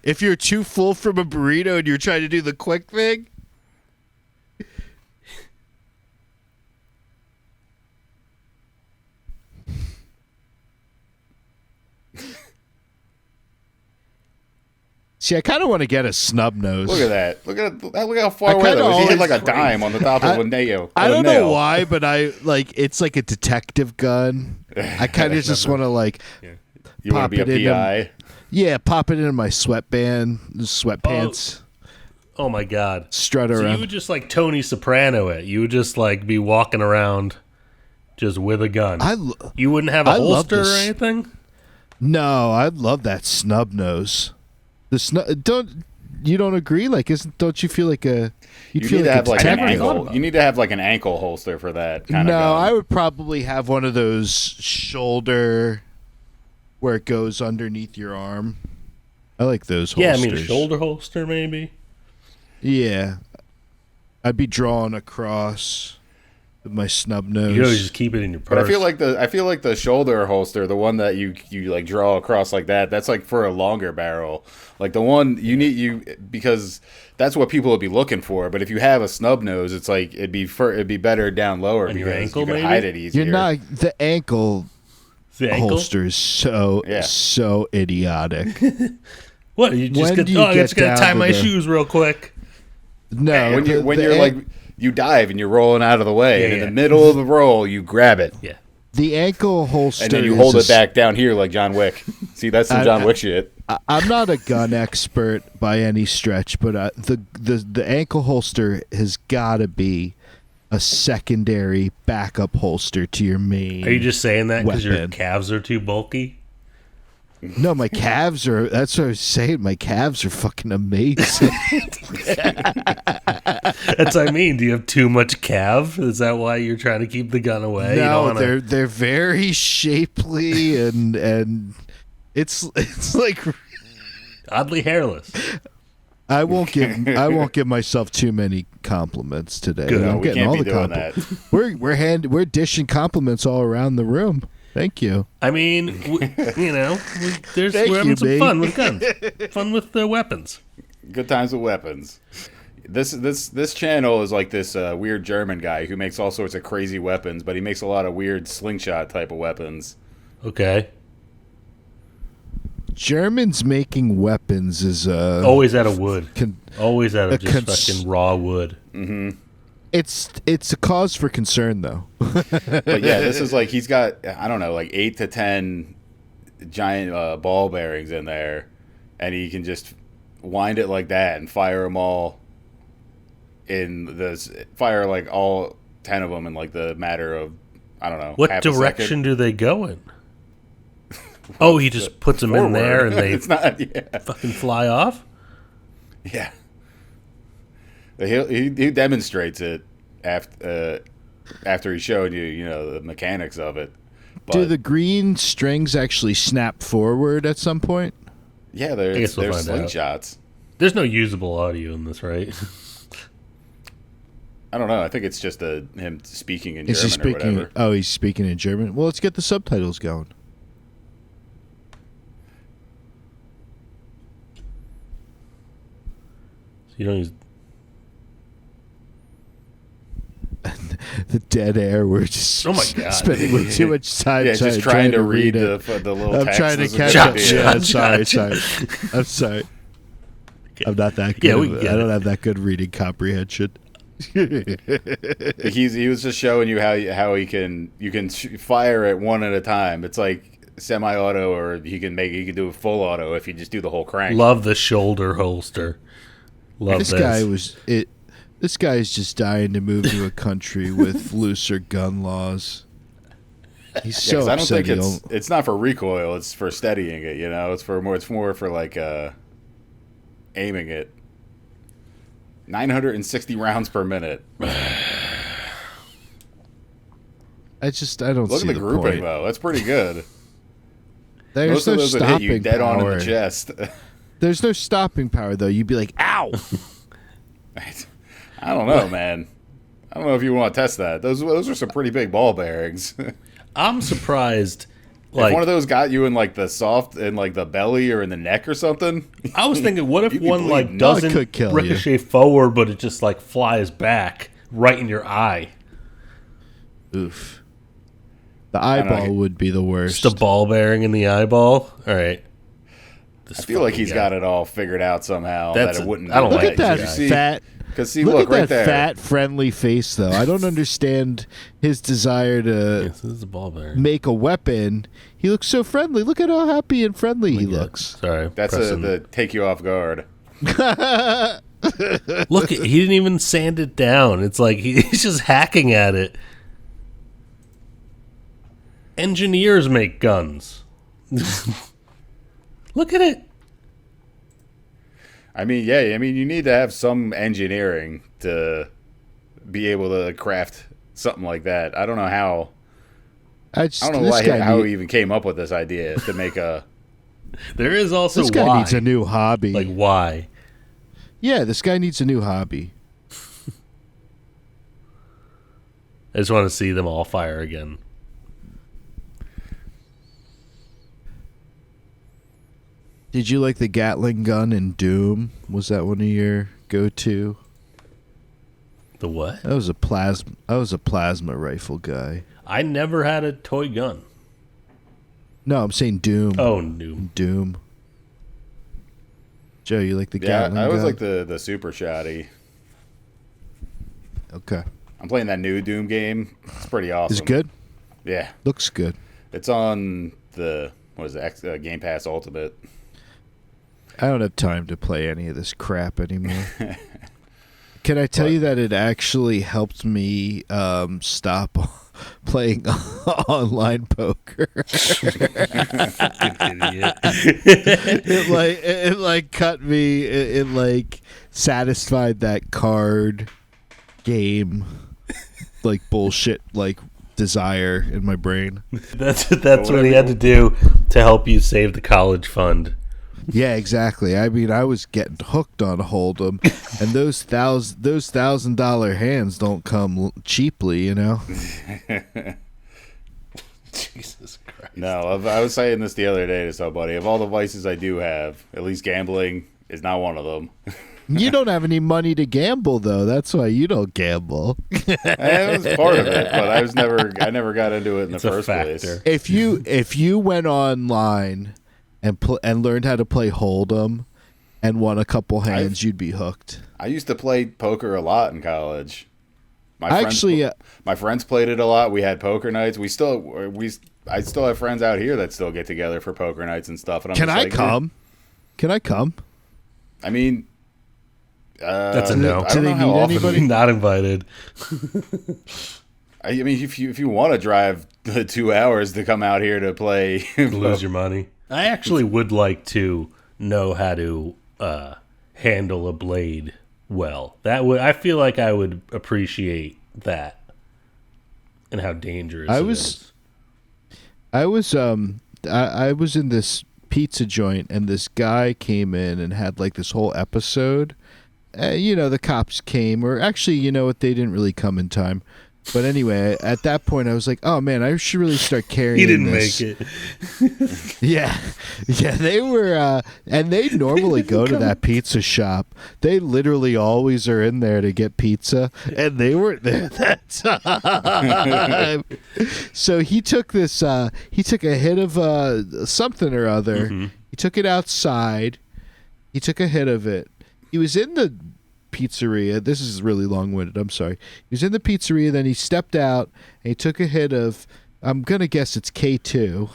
Speaker 2: If you're too full from a burrito and you're trying to do the quick thing. See, I kind of want to get a snub nose.
Speaker 1: Look at that. Look how far away that was. He hit like a dime on the top of a nail.
Speaker 2: I don't know why, but it's like a detective gun. I kind of just want to
Speaker 1: You want to be a PI?
Speaker 2: Pop it into my sweatpants.
Speaker 3: Oh my God.
Speaker 2: Strut around.
Speaker 3: So you would just like Tony Soprano it. You would just like be walking around just with a gun. You wouldn't have a holster or anything?
Speaker 2: No, I love that snub nose. You don't agree? Like, don't you feel like you need
Speaker 1: to have like an ankle. You need to have like an ankle holster for that kind of gun.
Speaker 2: No, I would probably have one of those shoulder where it goes underneath your arm. I like those holsters.
Speaker 3: Yeah, I mean a shoulder holster maybe.
Speaker 2: Yeah, I'd be drawing across with my snub nose.
Speaker 3: You always just keep it in your purse.
Speaker 1: But I feel like the shoulder holster, the one that you like draw across like that, that's like for a longer barrel. Like the one because that's what people would be looking for. But if you have a snub nose, it's like it'd be better down lower
Speaker 3: on
Speaker 1: because
Speaker 3: your ankle,
Speaker 1: you can
Speaker 3: maybe?
Speaker 1: hide it easier.
Speaker 2: You're not the ankle. Holster is so idiotic.
Speaker 3: What? You just I just gotta tie my shoes real quick.
Speaker 2: No,
Speaker 1: when you're like you dive and you're rolling out of the way, and in the middle of the roll you grab it.
Speaker 3: Yeah.
Speaker 2: The ankle holster.
Speaker 1: And then you hold it back down here like John Wick. See, that's some John Wick shit.
Speaker 2: I'm not a gun expert by any stretch, but the ankle holster has got to be a secondary backup holster to your main.
Speaker 3: Are you just saying that because your
Speaker 2: weapon.
Speaker 3: calves are too bulky?
Speaker 2: No, my calves are. That's what I was saying. My calves are fucking amazing.
Speaker 3: That's what I mean. Do you have too much calf? Is that why you're trying to keep the gun away?
Speaker 2: No, they're very shapely and it's like
Speaker 3: oddly hairless.
Speaker 2: I won't give myself too many compliments today.
Speaker 3: Good.
Speaker 2: I'm
Speaker 1: we
Speaker 2: getting
Speaker 1: can't
Speaker 2: all
Speaker 1: be
Speaker 2: the
Speaker 1: doing
Speaker 2: compliments.
Speaker 1: that.
Speaker 2: We're dishing compliments all around the room. Thank you.
Speaker 3: I mean, we're
Speaker 2: Thank
Speaker 3: having
Speaker 2: you,
Speaker 3: some
Speaker 2: mate.
Speaker 3: fun with guns, fun with weapons.
Speaker 1: Good times with weapons. This channel is like this weird German guy who makes all sorts of crazy weapons, but he makes a lot of weird slingshot type of weapons.
Speaker 3: Okay.
Speaker 2: Germans making weapons is
Speaker 3: Always out of wood. Always out of just fucking raw wood.
Speaker 1: Mm-hmm.
Speaker 2: It's a cause for concern though.
Speaker 1: But yeah, this is like he's got, I don't know, like 8 to 10 giant ball bearings in there, and he can just wind it like that and fire them all fire like all 10 of them in like the matter of, I don't know.
Speaker 3: What
Speaker 1: half a
Speaker 3: direction
Speaker 1: second.
Speaker 3: do they go in? Oh, he just puts them in there and they
Speaker 1: It's not, yeah.
Speaker 3: fucking fly off?
Speaker 1: Yeah. He demonstrates it after he's showing you the mechanics of it. But,
Speaker 2: Do the green strings actually snap forward at some point?
Speaker 1: yeah,
Speaker 3: I
Speaker 1: they're
Speaker 3: guess we'll find out.
Speaker 1: slingshots.
Speaker 3: There's no usable audio in this, right?
Speaker 1: I don't know. I think it's just him speaking in
Speaker 2: Is he
Speaker 1: German or
Speaker 2: speaking?
Speaker 1: whatever.
Speaker 2: Oh, he's speaking in German. Well, let's get the subtitles going.
Speaker 3: You don't use.
Speaker 2: The dead air. We're just
Speaker 3: Oh my God.
Speaker 2: spending way too much time.
Speaker 1: Yeah, just trying to read
Speaker 2: it.
Speaker 1: the little
Speaker 2: I'm
Speaker 1: text.
Speaker 2: trying to
Speaker 1: This is
Speaker 2: catch
Speaker 1: a
Speaker 2: up.
Speaker 1: good idea.
Speaker 2: Yeah, sorry. I'm sorry. I'm not that good.
Speaker 3: Yeah, we get
Speaker 2: I don't
Speaker 3: it.
Speaker 2: have that good reading comprehension.
Speaker 1: He was just showing you how you can fire it one at a time. It's like semi-auto, or he can do a full auto if you just do the whole crank.
Speaker 3: Love the shoulder holster. Love
Speaker 2: This guy is just dying to move to a country with looser gun laws. He's so
Speaker 1: 'cause I don't
Speaker 2: upset.
Speaker 1: think it's not for recoil. It's for steadying it. It's more for like aiming it. 960 rounds per minute.
Speaker 2: I don't
Speaker 1: Look
Speaker 2: see
Speaker 1: at the
Speaker 2: the
Speaker 1: grouping
Speaker 2: point.
Speaker 1: though. That's pretty good.
Speaker 2: There's
Speaker 1: Most
Speaker 2: no
Speaker 1: of those would hit you
Speaker 2: stopping
Speaker 1: dead on in
Speaker 2: power.
Speaker 1: the chest.
Speaker 2: There's no stopping power though. You'd be like, "Ow!"
Speaker 1: I don't know, man. I don't know if you want to test that. Those are some pretty big ball bearings.
Speaker 3: I'm surprised.
Speaker 1: If one of those got you in like the belly or in the neck or something.
Speaker 3: I was thinking, what if
Speaker 1: You'd be
Speaker 3: one
Speaker 1: bleeding.
Speaker 2: No, it
Speaker 3: doesn't
Speaker 2: could kill you.
Speaker 3: ricochet forward, but it just flies back right in your eye?
Speaker 2: Oof. The eyeball would be the worst.
Speaker 3: Just a ball bearing in the eyeball. All right.
Speaker 1: I feel like he's got it all figured out somehow.
Speaker 3: That's
Speaker 1: that it wouldn't.
Speaker 3: I don't
Speaker 2: Look
Speaker 3: like
Speaker 2: at that
Speaker 1: Did you see-
Speaker 2: fat.
Speaker 1: Because see,
Speaker 2: Look
Speaker 1: look
Speaker 2: at
Speaker 1: right
Speaker 2: that
Speaker 1: there.
Speaker 2: fat, friendly face, though. I don't understand his desire to
Speaker 3: Yes, this is a ball bearing.
Speaker 2: make a weapon. He looks so friendly. Look at how happy and friendly he looks.
Speaker 3: Sorry.
Speaker 1: That's the take you off guard.
Speaker 3: Look, he didn't even sand it down. It's like he's just hacking at it. Engineers make guns. Look at it.
Speaker 1: I mean, yeah. I mean, you need to have some engineering to be able to craft something like that. I don't know how. I don't know how he even came up with this idea to make a.
Speaker 3: There is also
Speaker 2: This guy
Speaker 3: why.
Speaker 2: needs a new hobby.
Speaker 3: Like, why?
Speaker 2: Yeah, this guy needs a new hobby.
Speaker 3: I just want to see them all fire again.
Speaker 2: Did you like the Gatling gun in Doom? Was that one of your go-to?
Speaker 3: The what?
Speaker 2: I was a plasma rifle guy.
Speaker 3: I never had a toy gun.
Speaker 2: No, I'm saying Doom.
Speaker 3: Oh, no.
Speaker 2: Doom. Joe, you like the
Speaker 1: Yeah,
Speaker 2: Gatling
Speaker 1: I always
Speaker 2: gun?
Speaker 1: like the super shotty.
Speaker 2: Okay.
Speaker 1: I'm playing that new Doom game. It's pretty awesome.
Speaker 2: Is it good?
Speaker 1: Yeah.
Speaker 2: Looks good.
Speaker 1: It's on the, Game Pass Ultimate.
Speaker 2: I don't have time to play any of this crap anymore. Can I tell you that it actually helped me stop playing online poker? it cut me. It satisfied that card game bullshit desire in my brain.
Speaker 3: That's what he had to do to help you save the college fund.
Speaker 2: Yeah, exactly. I mean, I was getting hooked on Hold'em, and those $1,000 hands don't come cheaply, you know.
Speaker 3: Jesus Christ.
Speaker 1: No, I was saying this the other day to somebody. Of all the vices I do have, at least gambling is not one of them.
Speaker 2: You don't have any money to gamble, though. That's why you don't gamble.
Speaker 1: That was part of it, but I never got into it in the first place.
Speaker 2: If you went online and learned how to play Hold'em and won a couple hands, you'd be hooked.
Speaker 1: I used to play poker a lot in college. My friends played it a lot. We had poker nights. I still have friends out here that still get together for poker nights and stuff. And I'm
Speaker 2: Can I come? Can I come?
Speaker 1: I mean,
Speaker 3: that's a no.
Speaker 1: I don't know how often.
Speaker 2: Anybody?
Speaker 3: Not invited.
Speaker 1: I mean, if you want to drive the 2 hours to come out here to play,
Speaker 3: lose your money. I actually would like to know how to handle a blade well. I feel like I would appreciate that and how dangerous it is.
Speaker 2: I was in this pizza joint, and this guy came in and had this whole episode. The cops came, or actually, you know what? They didn't really come in time. But anyway, at that point, I was like, "Oh man, I should really start carrying."
Speaker 3: He didn't
Speaker 2: this.
Speaker 3: make it.
Speaker 2: Yeah, they were, and they normally go to that pizza shop. They literally always are in there to get pizza, and they weren't there that time. So he took this. He took a hit of something or other. Mm-hmm. He took it outside. He took a hit of it. He was in the pizzeria. This is really long-winded. I'm sorry. He was in the pizzeria, then he stepped out, and he took a hit of, I'm going to guess it's K2.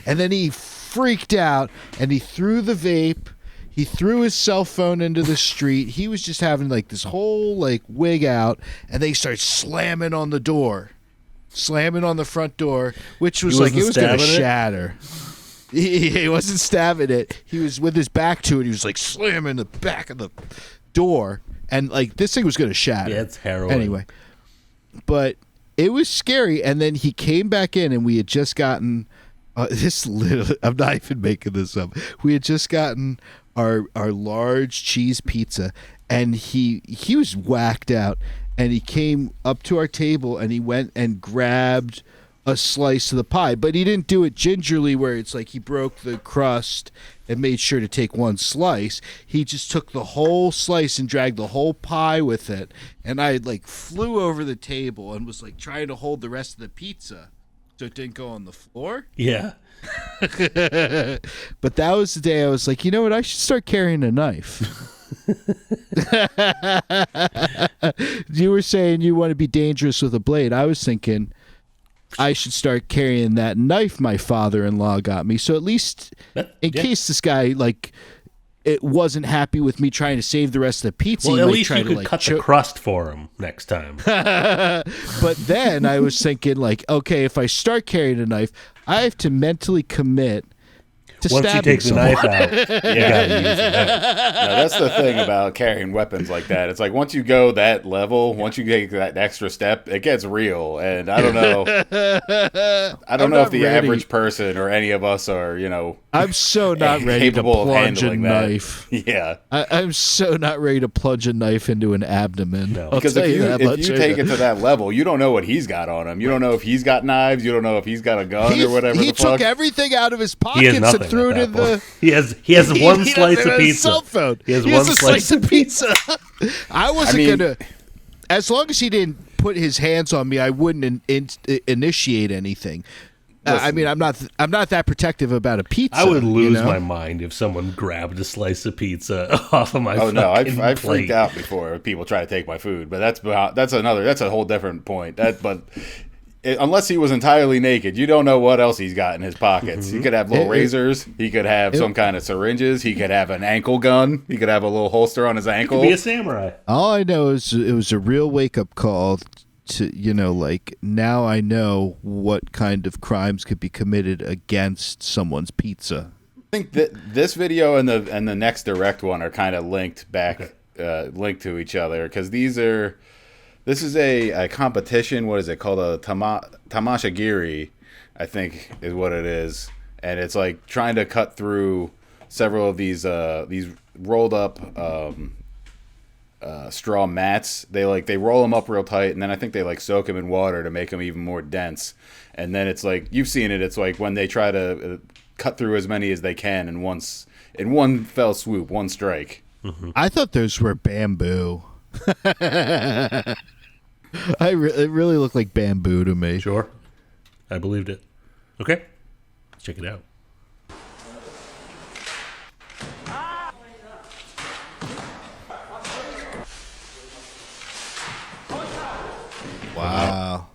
Speaker 2: And then he freaked out, and he threw the vape. He threw his cell phone into the street. He was just having this whole wig out, and they started slamming on the door. Slamming on the front door, which was it was going to shatter. He wasn't stabbing it. He was with his back to it. He was slamming the back of the door, and this thing was going to shatter.
Speaker 3: Yeah, it's heroin.
Speaker 2: Anyway, but it was scary. And then he came back in, and we had just gotten this. I'm not even making this up. We had just gotten our large cheese pizza, and he was whacked out. And he came up to our table, and he went and grabbed a slice of the pie, but he didn't do it gingerly where it's he broke the crust and made sure to take one slice. He just took the whole slice and dragged the whole pie with it, and I flew over the table and was trying to hold the rest of the pizza so it didn't go on the floor.
Speaker 3: Yeah.
Speaker 2: But that was the day I was you know what, I should start carrying a knife. You were saying you want to be dangerous with a blade. I was thinking I should start carrying that knife my father-in-law got me. So at least in case this guy it wasn't happy with me trying to save the rest of the pizza.
Speaker 3: Well, at least you could cut the crust for him next time.
Speaker 2: But then I was thinking okay, if I start carrying a knife, I have to mentally commit to
Speaker 3: once you take the knife out, you gotta use it.
Speaker 1: No, that's the thing about carrying weapons like that. It's once you go that level, once you take that extra step, it gets real. And I don't know. I don't know if the average person or any of us are,
Speaker 2: I'm so not ready to plunge a knife.
Speaker 1: Yeah.
Speaker 2: I'm so not ready to plunge a knife into an abdomen.
Speaker 1: No. Because if you take it to that level, you don't know what he's got on him. You don't know if he's got knives. You don't know if he's got a gun or whatever.
Speaker 2: He took everything out of his pockets and threw it in the.
Speaker 3: He has one slice of pizza.
Speaker 2: Cell phone.
Speaker 3: He has one slice of pizza.
Speaker 2: I wasn't gonna. As long as he didn't put his hands on me, I wouldn't initiate anything. I mean, I'm not that protective about a pizza.
Speaker 3: I would lose my mind if someone grabbed a slice of pizza off of my.
Speaker 1: Oh no, I freaked out before people try to take my food, but that's a whole different point. But unless he was entirely naked, you don't know what else he's got in his pockets. He could have little razors. He could have some kind of syringes. He could have an ankle gun. He could have a little holster on his ankle.
Speaker 3: He could be a samurai.
Speaker 2: All I know is it was a real wake-up call to, like, now I know what kind of crimes could be committed against someone's pizza.
Speaker 1: I think that this video and the next direct one are kind of linked back, linked to each other, because this is a competition. What is it called? A tamashagiri, I think is what it is, and it's like trying to cut through several of these rolled up straw mats. They roll them up real tight, and then I think they like soak them in water to make them even more dense. And then it's like, you've seen it. It's like when they try to cut through as many as they can in one fell swoop, one strike.
Speaker 2: Mm-hmm. I thought those were bamboo. It really looked like bamboo to me.
Speaker 3: Sure. I believed it. Okay. Let's check it out.
Speaker 2: Wow.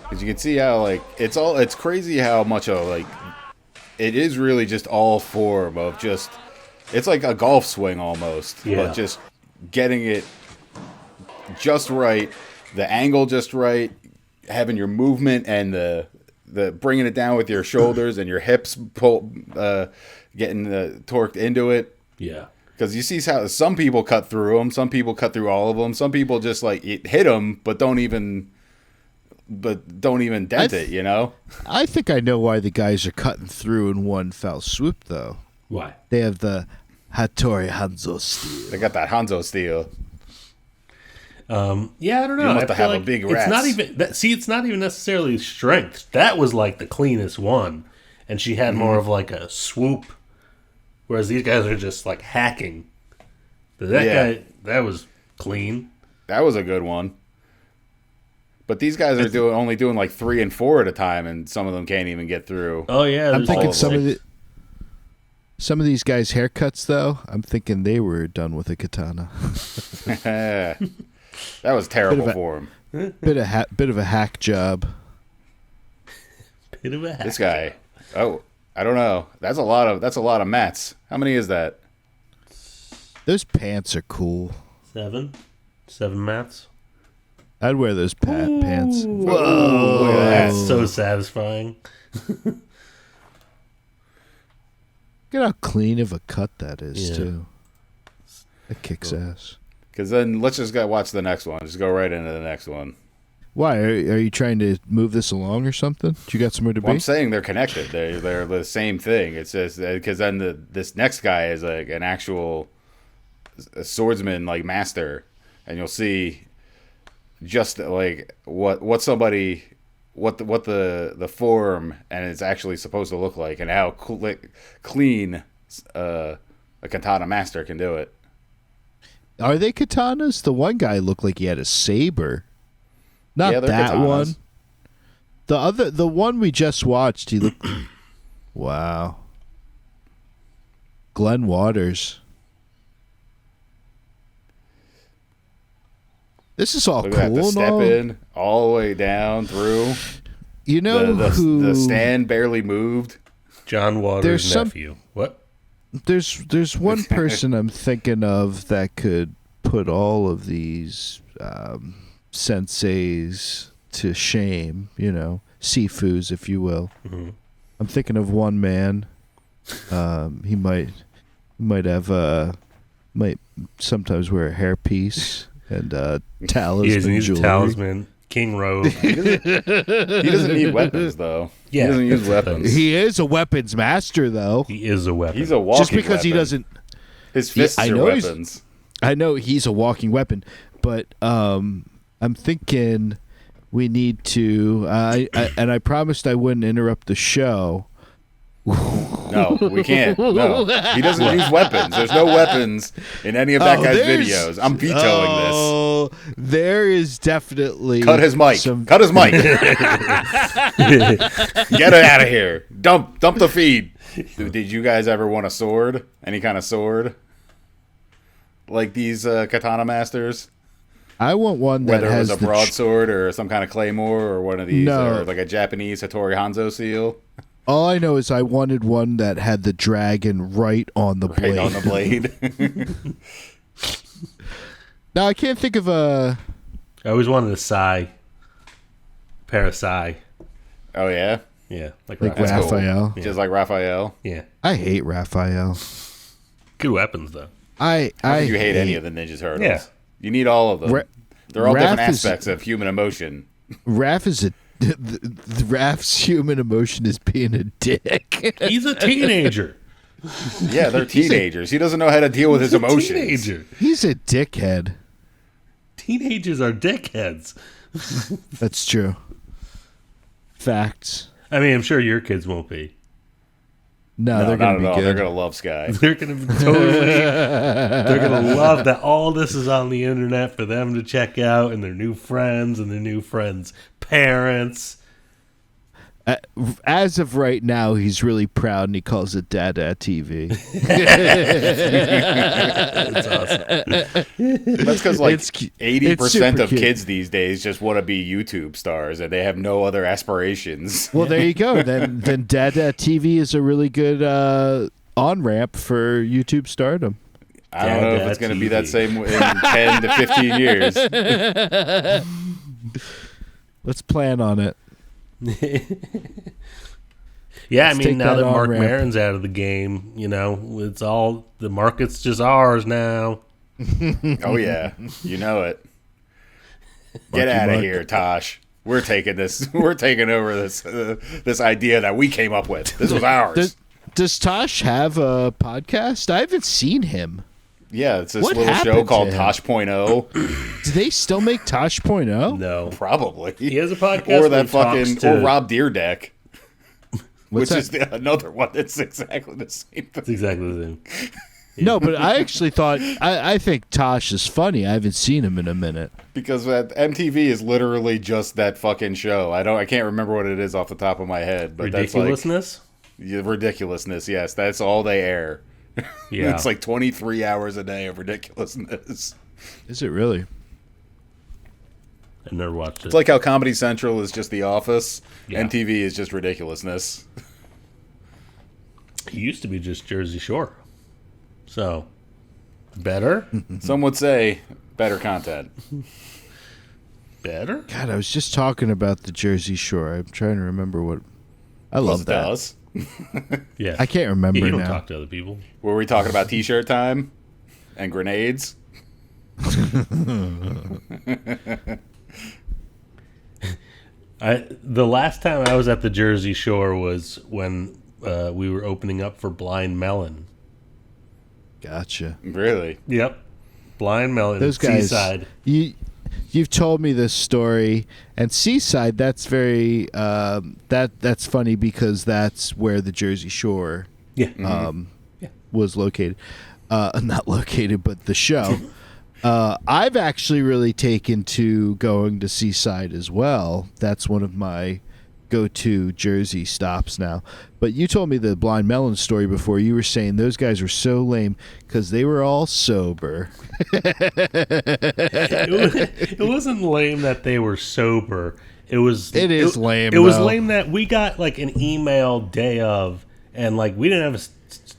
Speaker 1: Because you can see how, like, it's crazy how much of, like, it is really just all form of just, it's like a golf swing almost.
Speaker 3: Yeah.
Speaker 1: But just getting it just right, the angle just right, having your movement and the bringing it down with your shoulders and your hips getting torqued into it.
Speaker 3: Yeah.
Speaker 1: Because you see how some people cut through them, some people cut through all of them, some people just like hit them but don't even dent it, you know?
Speaker 2: I think I know why the guys are cutting through in one fell swoop, though.
Speaker 3: Why?
Speaker 2: They have the Hattori Hanzo steel.
Speaker 1: They got that Hanzo steel.
Speaker 3: Yeah, I don't know.
Speaker 1: You must have a big
Speaker 3: It's not even it's not even necessarily strength. That was like the cleanest one, and she had more of like a swoop, whereas these guys are just like hacking. That guy, that was clean.
Speaker 1: That was a good one. But these guys are only doing like 3 and 4 at a time, and some of them can't even get through.
Speaker 3: Oh yeah,
Speaker 2: I'm thinking some of these guys' haircuts, though. I'm thinking they were done with a katana.
Speaker 1: That was terrible for him.
Speaker 2: Bit of a hack job.
Speaker 3: Bit of a hack.
Speaker 1: This guy. Oh, I don't know. That's a lot of mats. How many is that?
Speaker 2: Those pants are cool.
Speaker 3: 7 mats.
Speaker 2: I'd wear those pants.
Speaker 3: Whoa, look at that. That's so satisfying.
Speaker 2: Look at how clean of a cut that is, too. That kicks ass.
Speaker 1: Because then let's just watch the next one. Just go right into the next one.
Speaker 2: Why? Are you trying to move this along or something? You got somewhere to be?
Speaker 1: I'm saying they're connected. They're the same thing. It's just because then this next guy is like an actual swordsman, like master, and you'll see just like what the form and it's actually supposed to look like, and how clean a katana master can do it.
Speaker 2: Are they katanas? The one guy looked like he had a saber. Not that
Speaker 1: katanas.
Speaker 2: one. The one we just watched, he looked. Wow. Glenn Waters. This is all
Speaker 1: Look
Speaker 2: cool.
Speaker 1: at that, the step in all the way down through.
Speaker 2: You know
Speaker 1: the stand barely moved.
Speaker 3: John Waters' nephew. What?
Speaker 2: There's one person I'm thinking of that could put all of these senseis to shame, sifus, if you will. Mm-hmm. I'm thinking of one man. He might sometimes wear a hairpiece and talisman
Speaker 3: he's
Speaker 2: jewelry.
Speaker 3: A talisman. King Rogue.
Speaker 1: He doesn't need weapons, though.
Speaker 3: Yeah,
Speaker 1: he doesn't use weapons.
Speaker 2: He is a weapons master, though.
Speaker 3: He is a weapon.
Speaker 1: He's a walking
Speaker 2: Just because
Speaker 1: weapon.
Speaker 2: He doesn't...
Speaker 1: His fists are weapons.
Speaker 2: I know he's a walking weapon, but I'm thinking we need to... and I promised I wouldn't interrupt the show.
Speaker 1: No, we can't. No. He doesn't use weapons. There's no weapons in any of that guy's videos. I'm vetoing this.
Speaker 2: There is definitely...
Speaker 1: Cut his mic. Cut his mic. Get it out of here. Dump the feed. Did you guys ever want a sword? Any kind of sword? Like these katana masters?
Speaker 2: I want one that
Speaker 1: Whether it
Speaker 2: has
Speaker 1: was a broadsword or some kind of claymore or one of these, or like a Japanese Hattori Hanzo seal.
Speaker 2: All I know is I wanted one that had the dragon right on the blade.
Speaker 1: Right on the blade.
Speaker 2: Now I can't think of a.
Speaker 3: I always wanted a pair of Sai.
Speaker 1: Oh yeah,
Speaker 3: Yeah,
Speaker 2: Like
Speaker 3: Raphael.
Speaker 2: Raphael.
Speaker 1: just like Raphael.
Speaker 3: Yeah,
Speaker 2: I hate Raphael.
Speaker 3: good weapons though.
Speaker 2: I
Speaker 1: You hate any of the Ninja Turtles?
Speaker 3: Yeah.
Speaker 1: You need all of them. They're all
Speaker 2: Raph
Speaker 1: different
Speaker 2: is-
Speaker 1: aspects of human emotion.
Speaker 2: Raph is a. Raph's human emotion is being a dick.
Speaker 3: He's a teenager.
Speaker 1: Yeah, they're teenagers. He doesn't know how to deal with his emotions.
Speaker 3: Teenager.
Speaker 2: He's a dickhead.
Speaker 3: Teenagers are dickheads.
Speaker 2: That's true. Facts.
Speaker 3: I mean, I'm sure your kids won't be.
Speaker 2: No,
Speaker 1: No,
Speaker 2: they're
Speaker 1: not
Speaker 2: gonna
Speaker 1: at
Speaker 2: be
Speaker 1: all.
Speaker 2: good.
Speaker 1: They're gonna love Sky.
Speaker 3: They're gonna be they're gonna love that all this is on the internet for them to check out, and their new friends and their new friends' parents.
Speaker 2: As of right now, he's really proud and he calls it Dada TV.
Speaker 3: That's awesome.
Speaker 1: That's because like
Speaker 2: It's cu-
Speaker 1: 80%
Speaker 2: super
Speaker 1: of
Speaker 2: cute.
Speaker 1: kids these days just want to be YouTube stars and they have no other aspirations.
Speaker 2: Well, there you go. Then Dada TV is a really good on ramp for YouTube stardom.
Speaker 1: I don't know if
Speaker 3: Dada
Speaker 1: it's going to be that
Speaker 3: TV.
Speaker 1: same in 10 to 15 years.
Speaker 2: Let's plan on it.
Speaker 3: Yeah,
Speaker 2: Let's
Speaker 3: I mean,
Speaker 2: take
Speaker 3: now
Speaker 2: that
Speaker 3: that Mark
Speaker 2: on-ramp.
Speaker 3: Maron's out of the game, it's all the market's just ours now.
Speaker 1: Oh, yeah. You know it. Get out of here, Tosh. We're taking this. We're taking over this idea that we came up with. This was ours.
Speaker 2: Does Tosh have a podcast? I haven't seen him.
Speaker 1: Yeah, it's this
Speaker 2: What
Speaker 1: little show
Speaker 2: happened
Speaker 1: called
Speaker 2: to him?
Speaker 1: Tosh.0.
Speaker 2: Do they still make Tosh.0?
Speaker 3: No,
Speaker 1: Probably.
Speaker 3: he has a podcast
Speaker 1: Or
Speaker 3: where
Speaker 1: that
Speaker 3: he talks
Speaker 1: fucking,
Speaker 3: to-
Speaker 1: or Rob Deerdeck,
Speaker 2: What's
Speaker 1: which
Speaker 2: that?
Speaker 1: is another one that's exactly the same
Speaker 3: It's
Speaker 1: thing.
Speaker 3: exactly the same.
Speaker 2: No, but I actually thought I think Tosh is funny. I haven't seen him in a minute.
Speaker 1: Because that MTV is literally just that fucking show. I can't remember what it is off the top of my head, but
Speaker 3: Ridiculousness.
Speaker 1: that's like ridiculousness. Yes, that's all they air.
Speaker 3: Yeah,
Speaker 1: It's like 23 hours a day of ridiculousness.
Speaker 2: Is it really?
Speaker 3: I never watched it.
Speaker 1: It's like how Comedy Central is just The Office.
Speaker 3: Yeah.
Speaker 1: MTV is just ridiculousness.
Speaker 3: It used to be just Jersey Shore, so better,
Speaker 1: Some would say better content.
Speaker 3: better.
Speaker 2: God, I was just talking about the Jersey Shore. I'm trying to remember what. I
Speaker 1: Plus
Speaker 2: love
Speaker 1: it
Speaker 2: that.
Speaker 1: does.
Speaker 3: Yeah,
Speaker 2: I can't remember
Speaker 3: You don't
Speaker 2: now.
Speaker 3: talk to other people.
Speaker 1: Were we talking about T-shirt time and grenades?
Speaker 3: The last time I was at the Jersey Shore was when we were opening up for Blind Melon.
Speaker 2: Gotcha.
Speaker 1: Really?
Speaker 3: Yep, Blind Melon.
Speaker 2: Those guys.
Speaker 3: Seaside.
Speaker 2: You've told me this story, and Seaside. That's very that's funny because that's where the Jersey Shore
Speaker 3: Yeah,
Speaker 2: was located. Not located, but the show. I've actually really taken to going to Seaside as well. That's one of my go-to Jersey stops now. But you told me the Blind Melon story before. You were saying those guys were so lame because they were all sober.
Speaker 3: it wasn't lame that they were sober. It was.
Speaker 2: It is lame,
Speaker 3: It was
Speaker 2: though.
Speaker 3: lame that we got like an email day of, and like we didn't have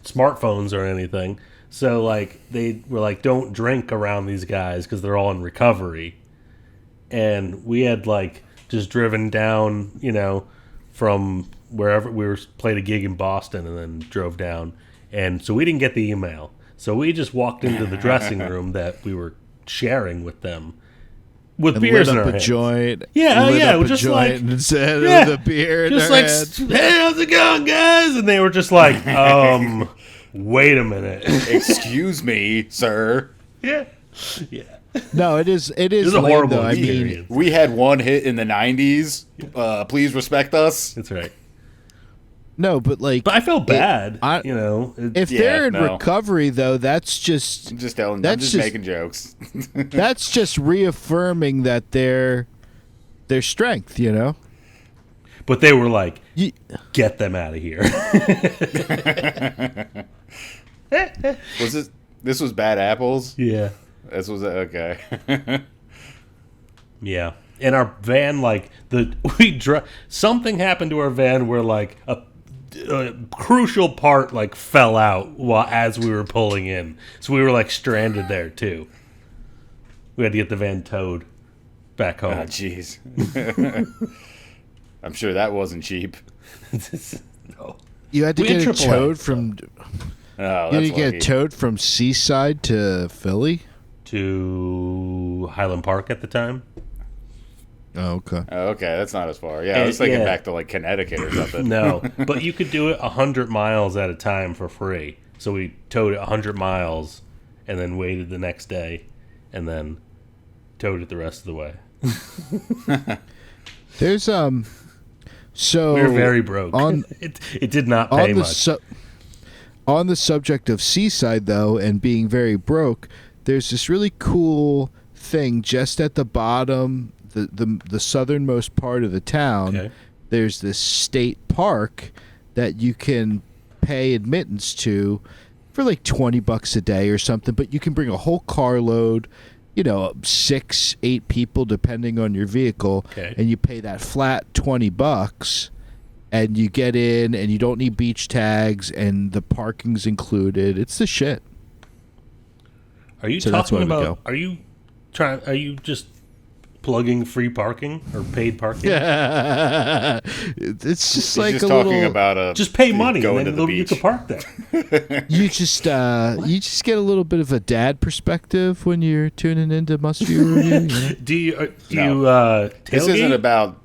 Speaker 3: smartphones or anything. So like they were like, don't drink around these guys because they're all in recovery, and we had like just driven down, from wherever we were played a gig in Boston and then drove down, and so we didn't get the email. So we just walked into the dressing room that we were sharing with them, with
Speaker 2: And
Speaker 3: beers
Speaker 2: lit
Speaker 3: in
Speaker 2: up
Speaker 3: our
Speaker 2: a
Speaker 3: hands.
Speaker 2: joint.
Speaker 3: Yeah,
Speaker 2: lit
Speaker 3: yeah,
Speaker 2: up
Speaker 3: it was
Speaker 2: a
Speaker 3: just
Speaker 2: joint
Speaker 3: like-
Speaker 2: instead
Speaker 3: Yeah,
Speaker 2: of the beer in
Speaker 3: just
Speaker 2: their
Speaker 3: like,
Speaker 2: hand.
Speaker 3: hey, how's it going, guys? And they were just like, wait a minute.
Speaker 1: Excuse me, sir.
Speaker 3: Yeah, yeah.
Speaker 2: No, it is
Speaker 3: It was a
Speaker 2: lame,
Speaker 3: horrible
Speaker 2: though. I mean,
Speaker 3: experience.
Speaker 1: We had one hit in the 90s. Please respect us.
Speaker 3: That's right.
Speaker 2: no, but like,
Speaker 3: But I felt bad.
Speaker 2: I- if
Speaker 1: Yeah,
Speaker 2: they're in
Speaker 1: no.
Speaker 2: recovery, though, that's just
Speaker 1: I'm just telling. I'm
Speaker 2: That's
Speaker 1: just
Speaker 2: just-
Speaker 1: making jokes.
Speaker 2: that's just reaffirming that their strength.
Speaker 3: but they were like,
Speaker 2: You,
Speaker 3: get them out of here.
Speaker 1: Was this? This was Bad Apples.
Speaker 3: Yeah.
Speaker 1: This was okay.
Speaker 3: Yeah. And our van, like, something happened to our van where, like, a crucial part, like, fell out as we were pulling in. So we were, like, stranded there, too. We had to get the van towed back home.
Speaker 1: Oh, jeez. I'm sure that wasn't cheap.
Speaker 3: No.
Speaker 2: You had to get it towed from...
Speaker 1: Oh,
Speaker 2: you had to get it towed from Seaside to Philly?
Speaker 3: To Highland Park at the time.
Speaker 2: Oh, okay.
Speaker 1: Oh, okay, that's not as far. Yeah, I was thinking back to, like, Connecticut or something.
Speaker 3: No, but you could do it 100 miles at a time for free. So we towed it 100 miles and then waited the next day and then towed it the rest of the way.
Speaker 2: There's, so...
Speaker 3: We were very broke. It did not pay much.
Speaker 2: On the subject of Seaside, though, and being very broke, there's this really cool thing just at the bottom, the southernmost part of the town.
Speaker 3: Okay.
Speaker 2: There's this state park that you can pay admittance to for like $20 a day or something, but you can bring a whole carload, 6, 8 people depending on your vehicle, and you pay that flat $20. And you get in, and you don't need beach tags, and the parking's included. It's the shit.
Speaker 3: Are you talking about? Are you just plugging free parking or paid parking?
Speaker 2: Yeah, it's just like
Speaker 1: just
Speaker 2: a
Speaker 1: talking
Speaker 2: little.
Speaker 1: About
Speaker 3: just pay money,
Speaker 1: going
Speaker 3: and
Speaker 1: to the
Speaker 3: then you
Speaker 1: beach.
Speaker 3: can park there.
Speaker 2: You just get a little bit of a dad perspective when you're tuning into Must View Review.
Speaker 3: Do you
Speaker 1: This
Speaker 3: tailgate?
Speaker 1: isn't about.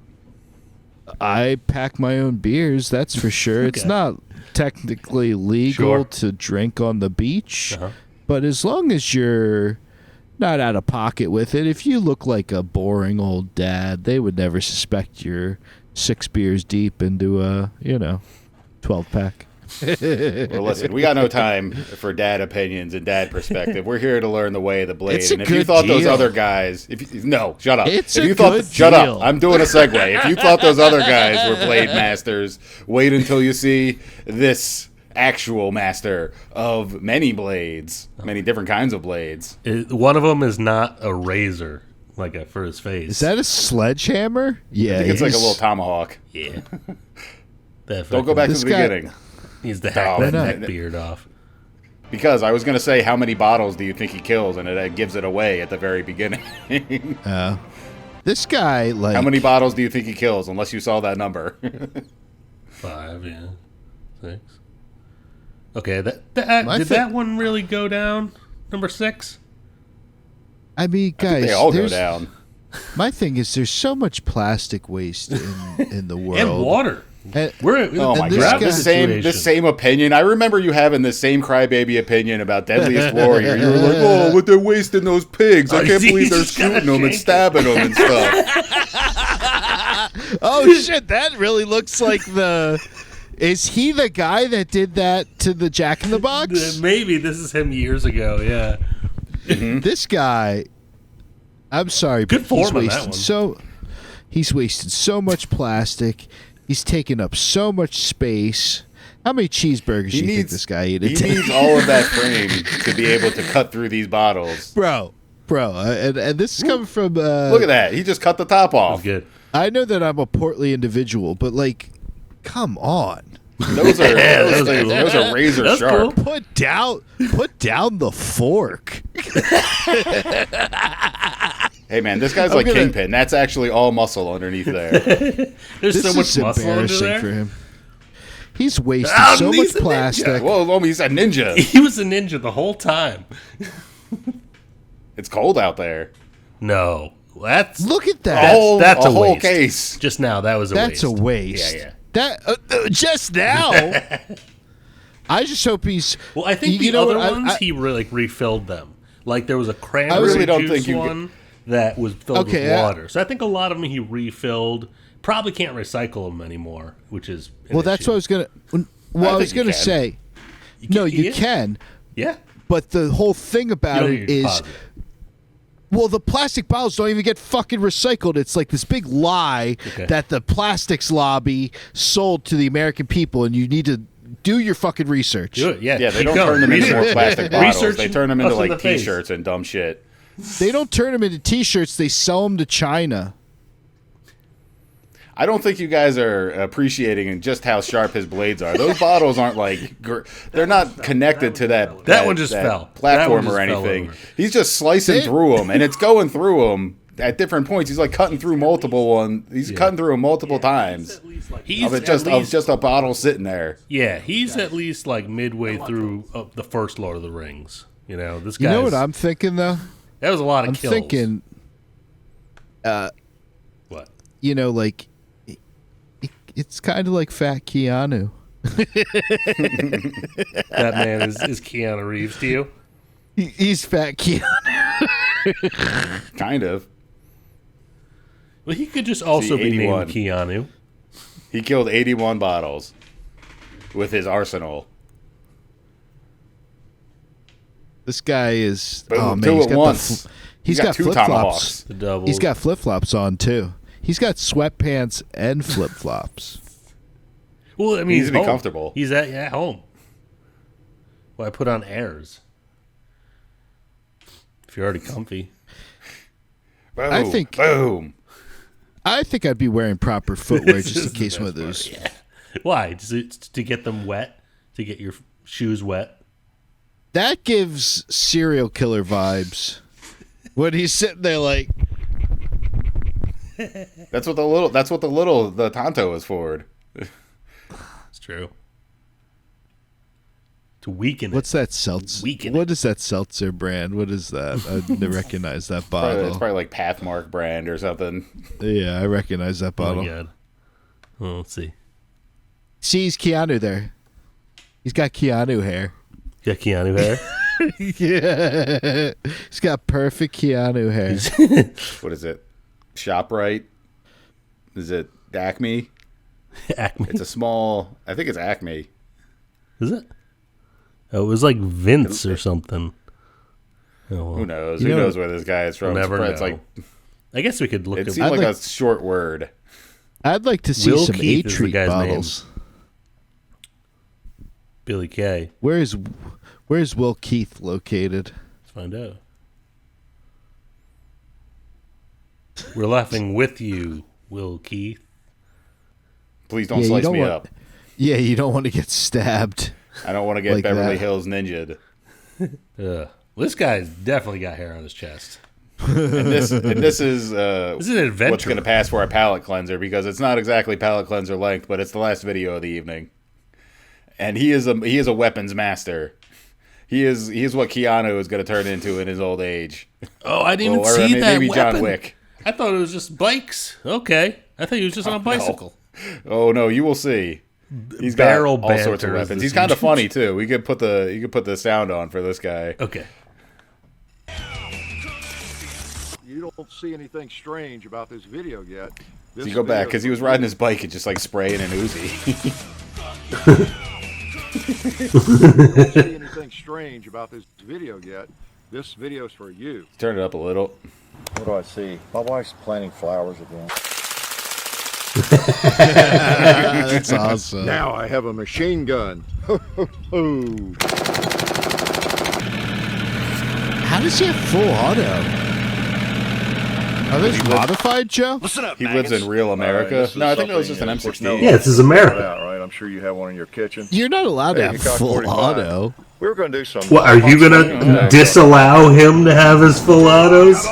Speaker 2: I pack my own beers, that's for sure.
Speaker 3: Okay.
Speaker 2: It's not technically legal to drink on the beach, but as long as you're not out of pocket with it, if you look like a boring old dad, they would never suspect you're 6 beers deep into a 12-pack.
Speaker 1: Well, listen, we got no time for dad opinions and dad perspective. We're here to learn the way of the blade.
Speaker 2: It's a
Speaker 1: and if you
Speaker 2: good
Speaker 1: thought those
Speaker 2: deal.
Speaker 1: other guys, no, shut up.
Speaker 2: It's
Speaker 1: if
Speaker 2: a
Speaker 1: you thought,
Speaker 2: good
Speaker 1: shut
Speaker 2: deal.
Speaker 1: up. I'm doing a segue. If you thought those other guys were blade masters, wait until you see this actual master of many blades, many different kinds of blades.
Speaker 3: One of them is not a razor, for his face.
Speaker 2: Is that a sledgehammer? Yeah,
Speaker 1: I think it's like a little tomahawk.
Speaker 3: Yeah.
Speaker 1: Don't go back to the beginning.
Speaker 3: He's to hack that neck beard off.
Speaker 1: Because I was going to say, how many bottles do you think he kills? And it gives it away at the very beginning.
Speaker 2: This guy,
Speaker 1: how many bottles do you think he kills, unless you saw that number?
Speaker 3: 5, yeah. 6. Okay, did that one really go down? Number 6?
Speaker 2: I mean, guys,
Speaker 1: they all go down.
Speaker 2: My thing is, there's so much plastic waste in the world.
Speaker 3: And water.
Speaker 1: Oh my god! The same opinion. I remember you having the same crybaby opinion about Deadliest Warrior. You were like, "Oh, but they're wasting those pigs. I can't believe they're shooting them and stabbing them and stuff."
Speaker 2: Oh shit! That really looks like the. Is he the guy that did that to the Jack in the Box?
Speaker 3: Maybe this is him years ago. Yeah.
Speaker 1: Mm-hmm.
Speaker 2: This guy. I'm sorry,
Speaker 3: good
Speaker 2: but
Speaker 3: form on that one.
Speaker 2: He's wasted so much plastic. He's taking up so much space. How many cheeseburgers do you think this guy ate?
Speaker 1: He needs all of that frame to be able to cut through these bottles.
Speaker 2: Bro. And this is coming from...
Speaker 1: Look at that. He just cut the top off.
Speaker 3: Good.
Speaker 2: I know that I'm a portly individual, but, come on.
Speaker 1: Those are razor sharp.
Speaker 2: Cool. Put down the fork.
Speaker 1: Hey man, this guy's Kingpin. That's actually all muscle underneath there.
Speaker 3: There's so much muscle under there
Speaker 2: for him. He's wasted so much plastic.
Speaker 1: Well, he's a ninja.
Speaker 3: He was a ninja the whole time.
Speaker 1: It's cold out there.
Speaker 3: No,
Speaker 2: look at that.
Speaker 3: That's a
Speaker 1: whole
Speaker 3: waste.
Speaker 1: Case.
Speaker 3: Just now, that was a waste.
Speaker 2: That's a waste.
Speaker 1: Yeah.
Speaker 2: That just now. I just hope he's.
Speaker 3: Well, I think the other ones he really refilled them. There was a cranberry juice one that was filled with water. So I think a lot of them he refilled. Probably can't recycle them anymore, which is
Speaker 2: that's what I was gonna. I was gonna say. You can.
Speaker 3: Yeah.
Speaker 2: But the whole thing about it is. Well, the plastic bottles don't even get fucking recycled. It's like this big lie that the plastics lobby sold to the American people, and you need to do your fucking research.
Speaker 3: Do it, yeah.
Speaker 1: Yeah, they don't turn them into more plastic bottles. They turn them into T-shirts and dumb shit.
Speaker 2: They don't turn them into T-shirts. They sell them to China.
Speaker 1: I don't think you guys are appreciating just how sharp his blades are. Those bottles aren't they're not connected to that
Speaker 3: one just fell.
Speaker 1: Platform
Speaker 3: That
Speaker 1: or
Speaker 3: one just fell
Speaker 1: anything.
Speaker 3: over.
Speaker 1: He's just slicing through them, and it's going through them at different points. He's like cutting through multiple ones. He's cutting through them multiple times. Of just a bottle sitting there.
Speaker 3: Yeah, he's at least like midway through the first Lord of the Rings. You know, this guy.
Speaker 2: You know what I'm thinking though?
Speaker 3: That was a lot of
Speaker 2: I'm
Speaker 3: kills.
Speaker 2: thinking,
Speaker 3: What?
Speaker 2: you know, like it's kind of like Fat Keanu.
Speaker 3: That man is Keanu Reeves to you?
Speaker 2: He's Fat Keanu.
Speaker 1: Kind of.
Speaker 3: Well, he could just also be
Speaker 1: 81.
Speaker 3: named Keanu.
Speaker 1: He killed 81 bottles with his arsenal.
Speaker 2: This guy is.
Speaker 1: Boom,
Speaker 2: oh man,
Speaker 1: two
Speaker 2: he's
Speaker 1: at
Speaker 2: got
Speaker 1: once.
Speaker 2: he's got
Speaker 1: two
Speaker 2: flip flops.
Speaker 1: tomahawks.
Speaker 3: The double.
Speaker 2: He's got flip flops on too. He's got sweatpants and flip flops.
Speaker 3: Well, I mean,
Speaker 1: He needs
Speaker 3: he's
Speaker 1: to be
Speaker 3: home.
Speaker 1: comfortable.
Speaker 3: He's at home. Well, I put on airs. If you're already comfy.
Speaker 1: Boom,
Speaker 2: I think-
Speaker 1: boom.
Speaker 2: I think I'd be wearing proper footwear
Speaker 3: This
Speaker 2: just in
Speaker 3: is the
Speaker 2: case
Speaker 3: best
Speaker 2: one of
Speaker 3: part,
Speaker 2: those.
Speaker 3: yeah. Why? To get them wet? To get your shoes wet?
Speaker 2: That gives serial killer vibes. When he's sitting there like,
Speaker 1: That's what the Tonto is for.
Speaker 3: It's true. To weaken
Speaker 2: what's that seltzer?
Speaker 3: Weaken
Speaker 2: What is that seltzer brand? What is that? I recognize that bottle.
Speaker 1: It's probably like Pathmark brand or something.
Speaker 2: Yeah, I recognize that
Speaker 3: it. Oh
Speaker 2: bottle.
Speaker 3: my god. Oh, let's see.
Speaker 2: See, he's Keanu there. He's got Keanu hair.
Speaker 3: You got Keanu hair?
Speaker 2: Yeah. He's got perfect Keanu hair.
Speaker 1: What is it? ShopRite? Is it Acme?
Speaker 3: Acme.
Speaker 1: It's a small. I think it's Acme.
Speaker 3: Is it? Oh, it was like Vince or something. Oh, well.
Speaker 1: Who knows?
Speaker 2: You
Speaker 1: Who
Speaker 2: know-
Speaker 1: knows where this guy is from?
Speaker 3: We'll never
Speaker 1: It's
Speaker 3: know.
Speaker 1: like
Speaker 3: I guess we could look
Speaker 1: it
Speaker 3: at
Speaker 1: seems like
Speaker 2: like-
Speaker 1: a short word.
Speaker 2: I'd like to see
Speaker 3: Will
Speaker 2: some
Speaker 3: Keith is the
Speaker 2: A-Treat
Speaker 3: guy's
Speaker 2: bottles.
Speaker 3: Billy Kay.
Speaker 2: Where's Will Keith located?
Speaker 3: Let's find out. We're laughing with you, Will Keith.
Speaker 1: Please don't
Speaker 2: Yeah, you
Speaker 1: slice
Speaker 2: don't
Speaker 1: me
Speaker 2: want-
Speaker 1: up.
Speaker 2: Yeah, you don't want to get stabbed.
Speaker 1: I don't want to get
Speaker 2: like
Speaker 1: Beverly
Speaker 2: that.
Speaker 1: Hills Ninja'd.
Speaker 3: Well, this guy's definitely got hair on his chest.
Speaker 1: And this is
Speaker 3: This is an adventure.
Speaker 1: what's going to pass for a palate cleanser because it's not exactly palate cleanser length, but it's the last video of the evening. And he is a weapons master. He is what Keanu is going to turn into in his old age.
Speaker 3: Oh, I didn't
Speaker 1: Well, or
Speaker 3: even see that
Speaker 1: maybe
Speaker 3: weapon.
Speaker 1: John Wick.
Speaker 3: I thought it was just bikes. Okay. I thought he was just on a bicycle.
Speaker 1: Oh no, you will see. He's
Speaker 3: Barrel
Speaker 1: got all sorts of
Speaker 3: banter is
Speaker 1: weapons.
Speaker 3: this
Speaker 1: He's kind of
Speaker 3: huge-
Speaker 1: funny too. We could put the sound on for this guy.
Speaker 3: Okay.
Speaker 5: You don't see anything strange about this video yet.
Speaker 1: So you go back because he was riding his bike and just like spraying an Uzi.
Speaker 5: You don't see anything strange about this video yet. This video's for you.
Speaker 1: Turn it up a little.
Speaker 6: What do I see? My wife's planting flowers again.
Speaker 2: That's awesome.
Speaker 5: Now I have a machine gun.
Speaker 2: How does he have full auto? Are those modified, Joe?
Speaker 5: Listen up,
Speaker 1: He lives in real America. No, I think that was just an M16.
Speaker 3: Yeah, this is America.
Speaker 5: Out, right? I'm sure you have one in your kitchen.
Speaker 2: You're not allowed to
Speaker 5: Hey,
Speaker 2: have
Speaker 5: you got
Speaker 2: full
Speaker 5: 45.
Speaker 2: auto.
Speaker 5: We were going to do some.
Speaker 3: What, are you going to disallow him to have his full autos?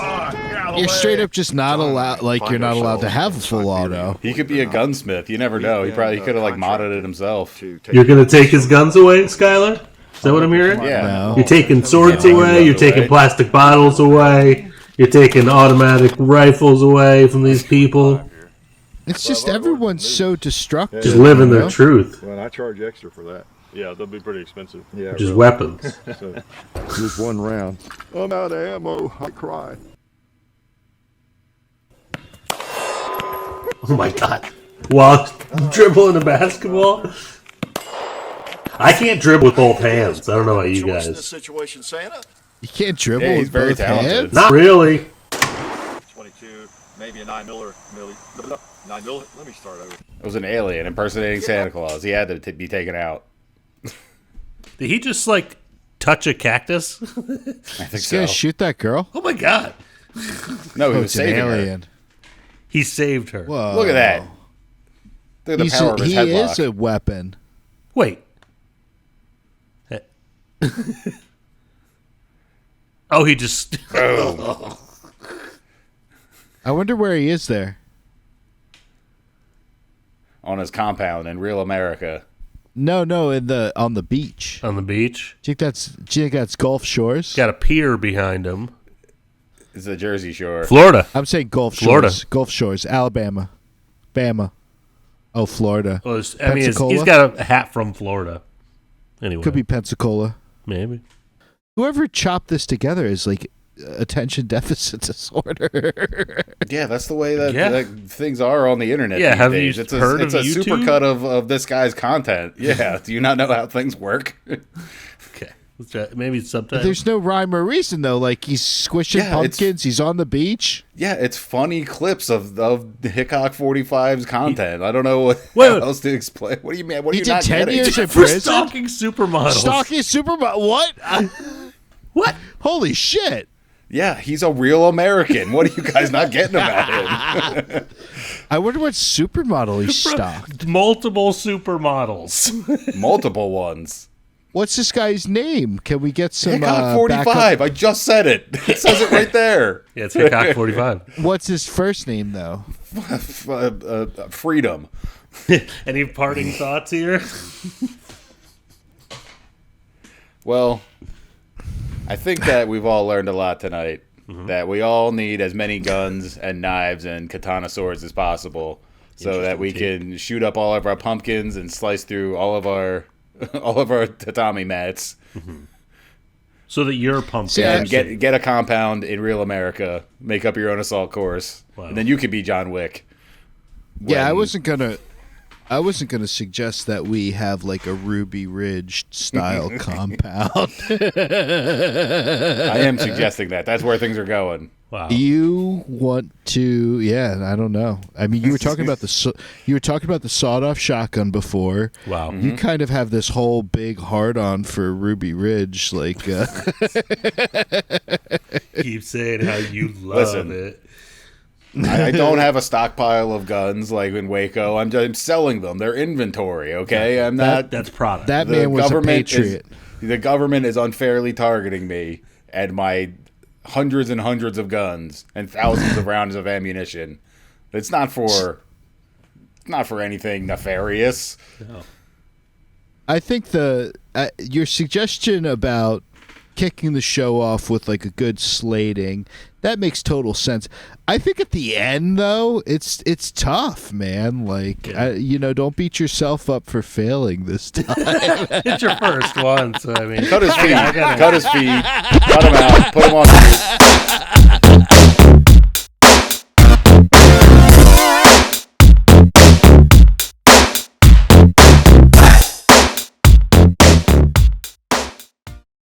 Speaker 2: You're straight up just not allowed. Like you're not allowed to have a full auto.
Speaker 1: He could be a gunsmith. You never know. He could have like modded it himself.
Speaker 3: You're going to take his guns away, Schuyler? Is that what I'm hearing?
Speaker 1: Yeah.
Speaker 2: No.
Speaker 3: You're taking swords away, you're taking plastic bottles away, you're taking automatic rifles away from these people.
Speaker 2: It's just everyone's so destructive.
Speaker 3: Just living
Speaker 2: you
Speaker 3: their
Speaker 2: know?
Speaker 3: truth,
Speaker 5: Well, I charge extra for that.
Speaker 7: Yeah, they'll be pretty expensive.
Speaker 5: Yeah,
Speaker 3: which is
Speaker 5: really.
Speaker 3: weapons.
Speaker 5: So, just one round. I'm out of ammo. I cry.
Speaker 3: Oh my god. While dribbling a basketball? I can't dribble with both hands. I don't know about you
Speaker 6: Choice in this
Speaker 3: guys.
Speaker 6: situation, Santa.
Speaker 2: You can't dribble
Speaker 1: Yeah, he's
Speaker 2: with
Speaker 1: very
Speaker 2: both
Speaker 1: talented.
Speaker 2: hands.
Speaker 3: Not really.
Speaker 6: 22, maybe a 9 miller. 9 miller. Let me start over.
Speaker 1: It was an alien impersonating Santa Claus. He had to be taken out.
Speaker 3: Did he just like touch a cactus?
Speaker 1: I think
Speaker 2: He's
Speaker 1: so.
Speaker 2: gonna shoot that girl.
Speaker 3: Oh my god.
Speaker 1: No, he was
Speaker 2: It's an
Speaker 1: saving her.
Speaker 2: alien.
Speaker 3: He saved her.
Speaker 2: Whoa.
Speaker 1: Look at that. Look at the power of his
Speaker 2: He
Speaker 1: headlock.
Speaker 2: is a weapon.
Speaker 3: Wait. Oh, he just...
Speaker 1: Boom.
Speaker 2: I wonder where he is there.
Speaker 1: On his compound in real America.
Speaker 2: No, on the beach.
Speaker 3: on the beach.
Speaker 2: Do you think that's Gulf Shores?
Speaker 3: Got a pier behind him.
Speaker 1: It's the Jersey Shore.
Speaker 3: Florida.
Speaker 2: I'm saying Gulf
Speaker 3: Florida.
Speaker 2: Shores. Gulf Shores, Alabama, Bama. Oh, Florida.
Speaker 3: Well, he's
Speaker 2: Pensacola?
Speaker 3: got a hat from Florida. Anyway.
Speaker 2: Could be Pensacola.
Speaker 3: Maybe.
Speaker 2: Whoever chopped this together is like attention deficit disorder.
Speaker 1: Yeah, that's the way that things are on the internet.
Speaker 3: Yeah,
Speaker 1: these
Speaker 3: have
Speaker 1: days.
Speaker 3: you
Speaker 1: It's
Speaker 3: heard
Speaker 1: it's
Speaker 3: of
Speaker 1: a
Speaker 3: YouTube?
Speaker 1: supercut of this guy's content. Yeah, do you not know how things work?
Speaker 3: Okay. Let's try, maybe sometime.
Speaker 2: There's no rhyme or reason though. Like he's squishing
Speaker 1: Yeah,
Speaker 2: pumpkins. He's on the beach.
Speaker 1: Yeah, it's funny clips of Hickok 45's content. I don't know what
Speaker 3: Wait.
Speaker 1: else to explain. What do you mean? What are
Speaker 2: He
Speaker 1: you
Speaker 2: did
Speaker 1: not
Speaker 2: 10
Speaker 1: getting?
Speaker 2: years in
Speaker 3: for
Speaker 2: prison.
Speaker 3: stalking supermodels.
Speaker 2: Stalking supermodel. What?
Speaker 3: What?
Speaker 2: Holy shit!
Speaker 1: Yeah, he's a real American. What are you guys not getting about him?
Speaker 2: I wonder what supermodel he stalked.
Speaker 3: Multiple supermodels.
Speaker 1: Multiple ones.
Speaker 2: What's this guy's name? Can we get some
Speaker 1: Hickok 45. I just said it. It says it right there.
Speaker 3: Yeah, it's Hickok 45.
Speaker 2: What's his first name though?
Speaker 1: Freedom.
Speaker 3: Any parting thoughts here?
Speaker 1: Well, I think that we've all learned a lot tonight.
Speaker 3: Mm-hmm.
Speaker 1: That we all need as many guns and knives and katana swords as possible, so that we can shoot up all of our pumpkins and slice through all of our tatami mats,
Speaker 3: So that your pumpkin.
Speaker 2: Yeah,
Speaker 1: and get a compound in real America. Make up your own assault course, and then you could be John Wick.
Speaker 2: Yeah, I
Speaker 1: When-
Speaker 2: wasn't gonna suggest that we have like a Ruby Ridge style compound.
Speaker 1: I am suggesting that. That's where things are going.
Speaker 3: Wow.
Speaker 2: You want to? Yeah, I don't know. I mean, you were talking about the sawed-off shotgun before.
Speaker 3: Wow.
Speaker 1: Mm-hmm.
Speaker 2: You kind of have this whole big hard-on for Ruby Ridge, like.
Speaker 3: Keep saying how you love
Speaker 1: Listen.
Speaker 3: it.
Speaker 1: I don't have a stockpile of guns like in Waco. I'm selling them. They're inventory. Okay, I'm not.
Speaker 3: That's product.
Speaker 2: That man was a patriot.
Speaker 1: The government is unfairly targeting me and my hundreds and hundreds of guns and thousands of rounds of ammunition. It's not for anything nefarious.
Speaker 3: No.
Speaker 2: I think your suggestion about kicking the show off with like a good slating, that makes total sense. I think at the end though, it's tough, man. Like don't beat yourself up for failing this time.
Speaker 3: It's your first one, so I mean.
Speaker 1: Cut his feet. Cut his feet. Cut him out. Put him on mute.